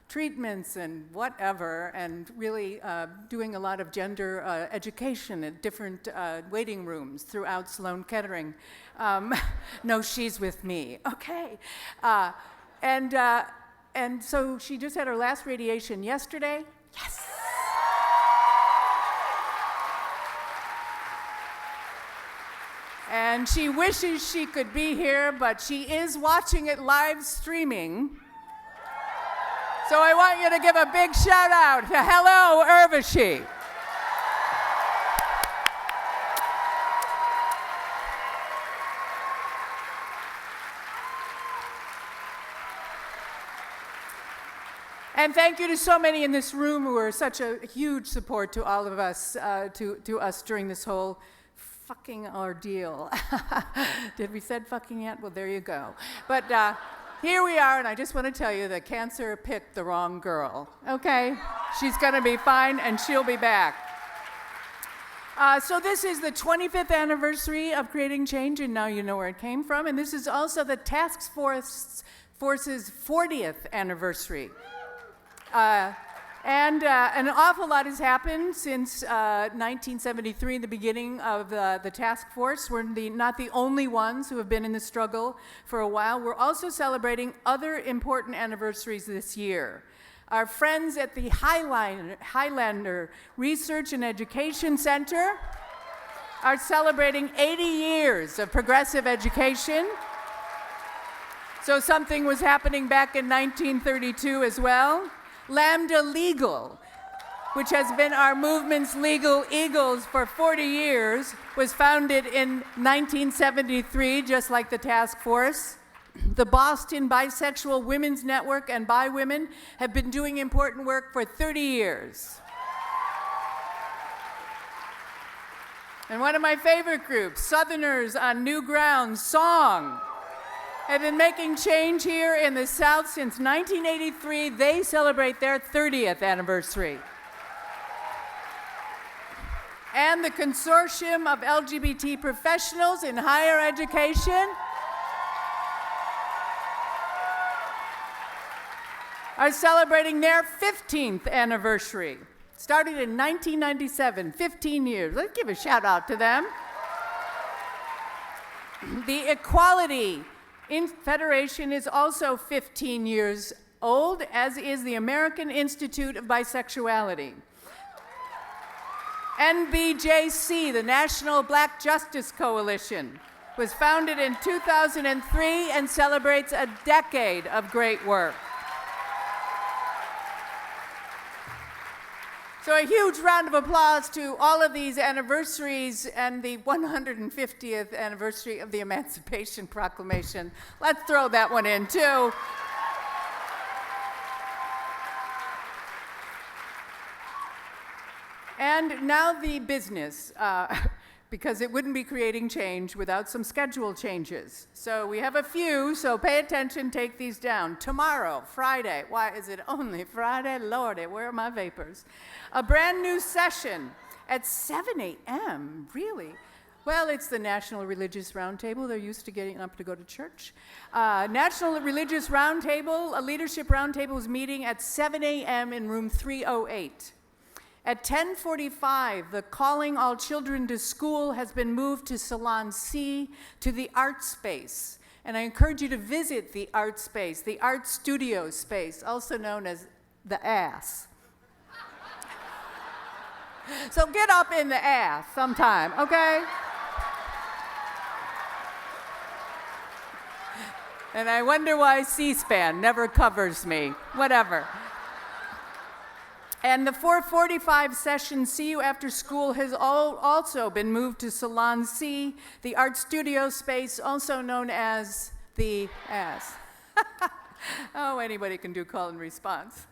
treatments and whatever, and really doing a lot of gender education at different waiting rooms throughout Sloan Kettering. No, she's with me, okay. And so she just had her last radiation yesterday. Yes! And she wishes she could be here, but she is watching it live streaming. So I want you to give a big shout out to Hello, Urvashi. And thank you to so many in this room who are such a huge support to all of us, to us during this whole fucking ordeal. Did we said fucking yet? Well, there you go. But here we are, and I just want to tell you that cancer picked the wrong girl, okay? She's going to be fine, and she'll be back. So this is the 25th anniversary of Creating Change, and now you know where it came from. And this is also the task force Force's 40th anniversary. And an awful lot has happened since 1973, the beginning of the task force. We're not the only ones who have been in the struggle for a while. We're also celebrating other important anniversaries this year. Our friends at the Highlander Research and Education Center are celebrating 80 years of progressive education. So something was happening back in 1932 as well. Lambda Legal, which has been our movement's legal eagles for 40 years, was founded in 1973, just like the task force. The Boston Bisexual Women's Network and Bi Women have been doing important work for 30 years. And one of my favorite groups, Southerners on New Ground, Song, have been making change here in the South since 1983. They celebrate their 30th anniversary. And the Consortium of LGBT Professionals in Higher Education are celebrating their 15th anniversary. Started in 1997, 15 years. Let's give a shout out to them. The Equality Federation is also 15 years old, as is the American Institute of Bisexuality. NBJC, the National Black Justice Coalition, was founded in 2003 and celebrates a decade of great work. So a huge round of applause to all of these anniversaries and the 150th anniversary of the Emancipation Proclamation. Let's throw that one in too. And now the business, because it wouldn't be creating change without some schedule changes. So we have a few, so pay attention, take these down. Tomorrow, Friday, why is it only Friday? Lordy, where are my vapors? A brand new session at 7 a.m., really? Well, it's the National Religious Roundtable. They're used to getting up to go to church. National Religious Roundtable, a leadership roundtable is meeting at 7 a.m. in room 308. At 10:45, the Calling All Children to School has been moved to Salon C, to the art space. And I encourage you to visit the art space, the art studio space, also known as the ass. So get up in the ass sometime, okay? And I wonder why C-SPAN never covers me. Whatever. And the 4:45 session, See You After School, has also been moved to Salon C, the art studio space, also known as the ass. Oh, anybody can do call and response.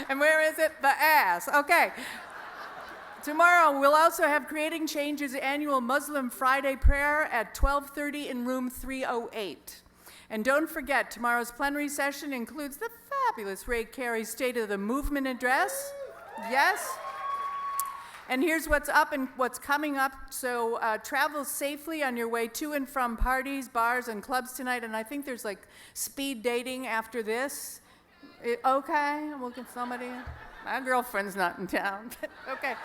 And where is it? The ass. Okay. Tomorrow, we'll also have Creating Change's annual Muslim Friday prayer at 12:30 in room 308. And don't forget, tomorrow's plenary session includes the fabulous Ray Carey's State of the Movement address. Yes. And here's what's up and what's coming up. So travel safely on your way to and from parties, bars, and clubs tonight. And I think there's like speed dating after this. Okay, we'll get somebody. My girlfriend's not in town. Okay.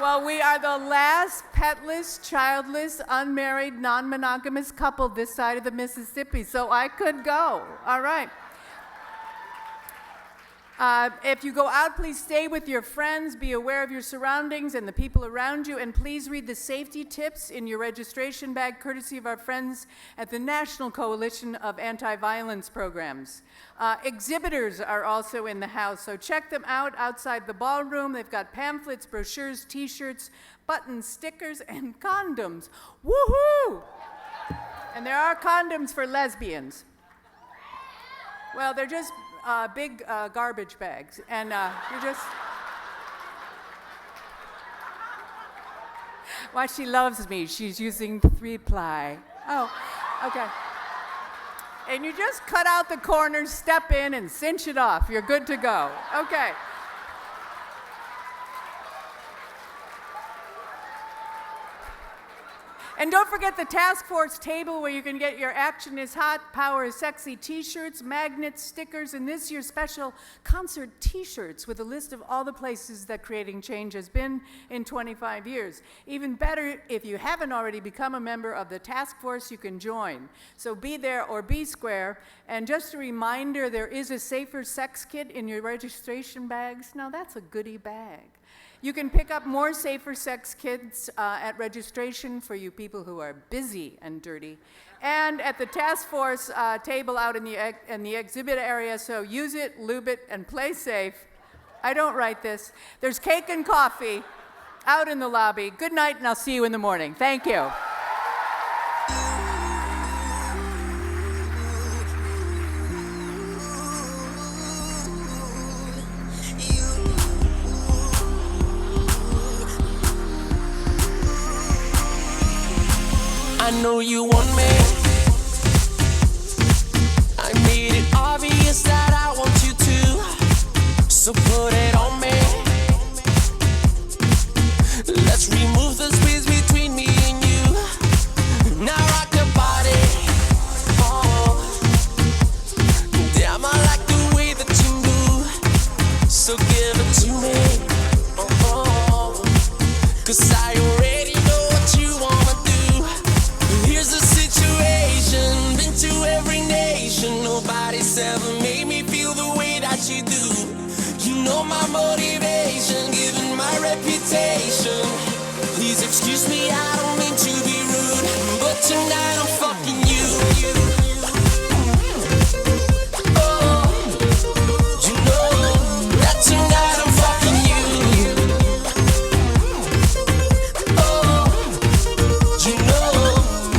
Well, we are the last petless, childless, unmarried, non-monogamous couple this side of the Mississippi, so I could go. All right. If you go out, please stay with your friends, be aware of your surroundings and the people around you, and please read the safety tips in your registration bag, courtesy of our friends at the National Coalition of Anti-Violence Programs. Exhibitors are also in the house, so check them out outside the ballroom. They've got pamphlets, brochures, t-shirts, buttons, stickers, and condoms. Woohoo! And there are condoms for lesbians. Well, they're just big garbage bags, and you just... Why she loves me, she's using 3-ply. Oh, okay. And you just cut out the corners, step in, and cinch it off. You're good to go. Okay. And don't forget the task force table where you can get your Action is Hot, Power is Sexy t-shirts, magnets, stickers, and this year's special concert t-shirts with a list of all the places that Creating Change has been in 25 years. Even better, if you haven't already become a member of the task force, you can join. So be there or be square. And just a reminder, there is a safer sex kit in your registration bags. Now that's a goodie bag. You can pick up more safer sex kits at registration for you people who are busy and dirty, and at the task force table out in the exhibit area, so use it, lube it, and play safe. I don't write this. There's cake and coffee out in the lobby. Good night, and I'll see you in the morning. Thank you. I know you want me. I made it obvious that I want you to, so put it on me. Let's remove the space between me and you. Now rock your body. Oh, damn, I like the way that you move, so give it to me. Oh, 'cause I already know what you wanna do. Here's the situation, been to every nation. Nobody's ever made me feel the way that you do. You know my motivation, given my reputation. Please excuse me, I don't mean to be rude, but tonight I'm fucking you. Oh, you know that tonight I'm fucking you. Oh, you know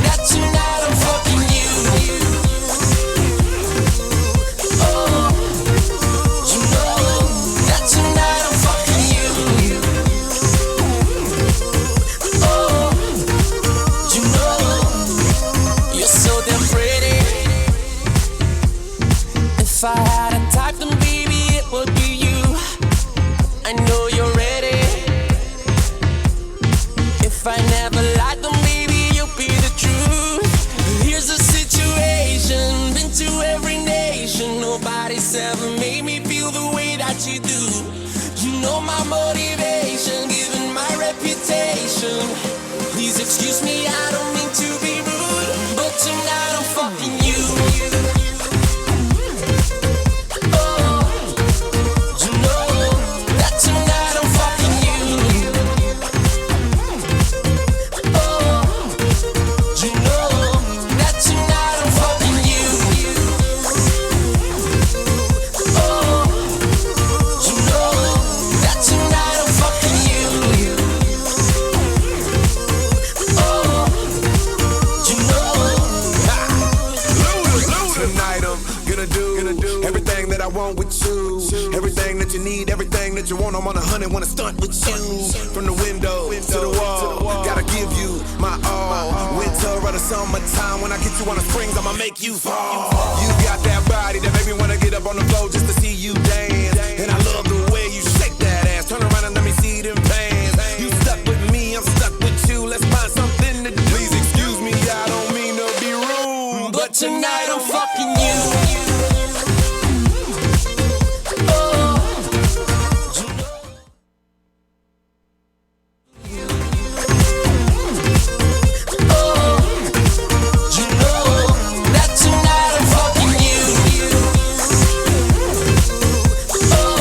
that tonight I'm fucking you. Oh, you know that tonight I'm fucking you. Oh, you know you're so damn pretty. If I had a type, then baby it would be you. I know you're ready. If I never lied, then baby you'll be the truth. Here's the situation, been to every nation. Nobody's ever made me feel the way that you do. You know my motivation, given my reputation. Please excuse me, I don't mean to be rude, but tonight I'm fucking you. Oh, you know that tonight I'm fucking you. Oh, you know that tonight I'm fucking you. Oh, you know that tonight I'm fucking you. Oh, you know. Tonight I'm gonna do everything that I want with you. Everything that you need, everything that you want. I'm on 100, wanna stunt with you. From the window to the wall, gotta give you my all. Winter or the summertime, when I get you on the springs, I'ma make you fall. You got that body that make me wanna get up on the floor just to see you dance. And I love the way you shake that ass. Turn around and let me see them pants. You stuck with me, I'm stuck with you. Let's find something to do. Please excuse me, I don't mean to be rude, But tonight I'm fucking you.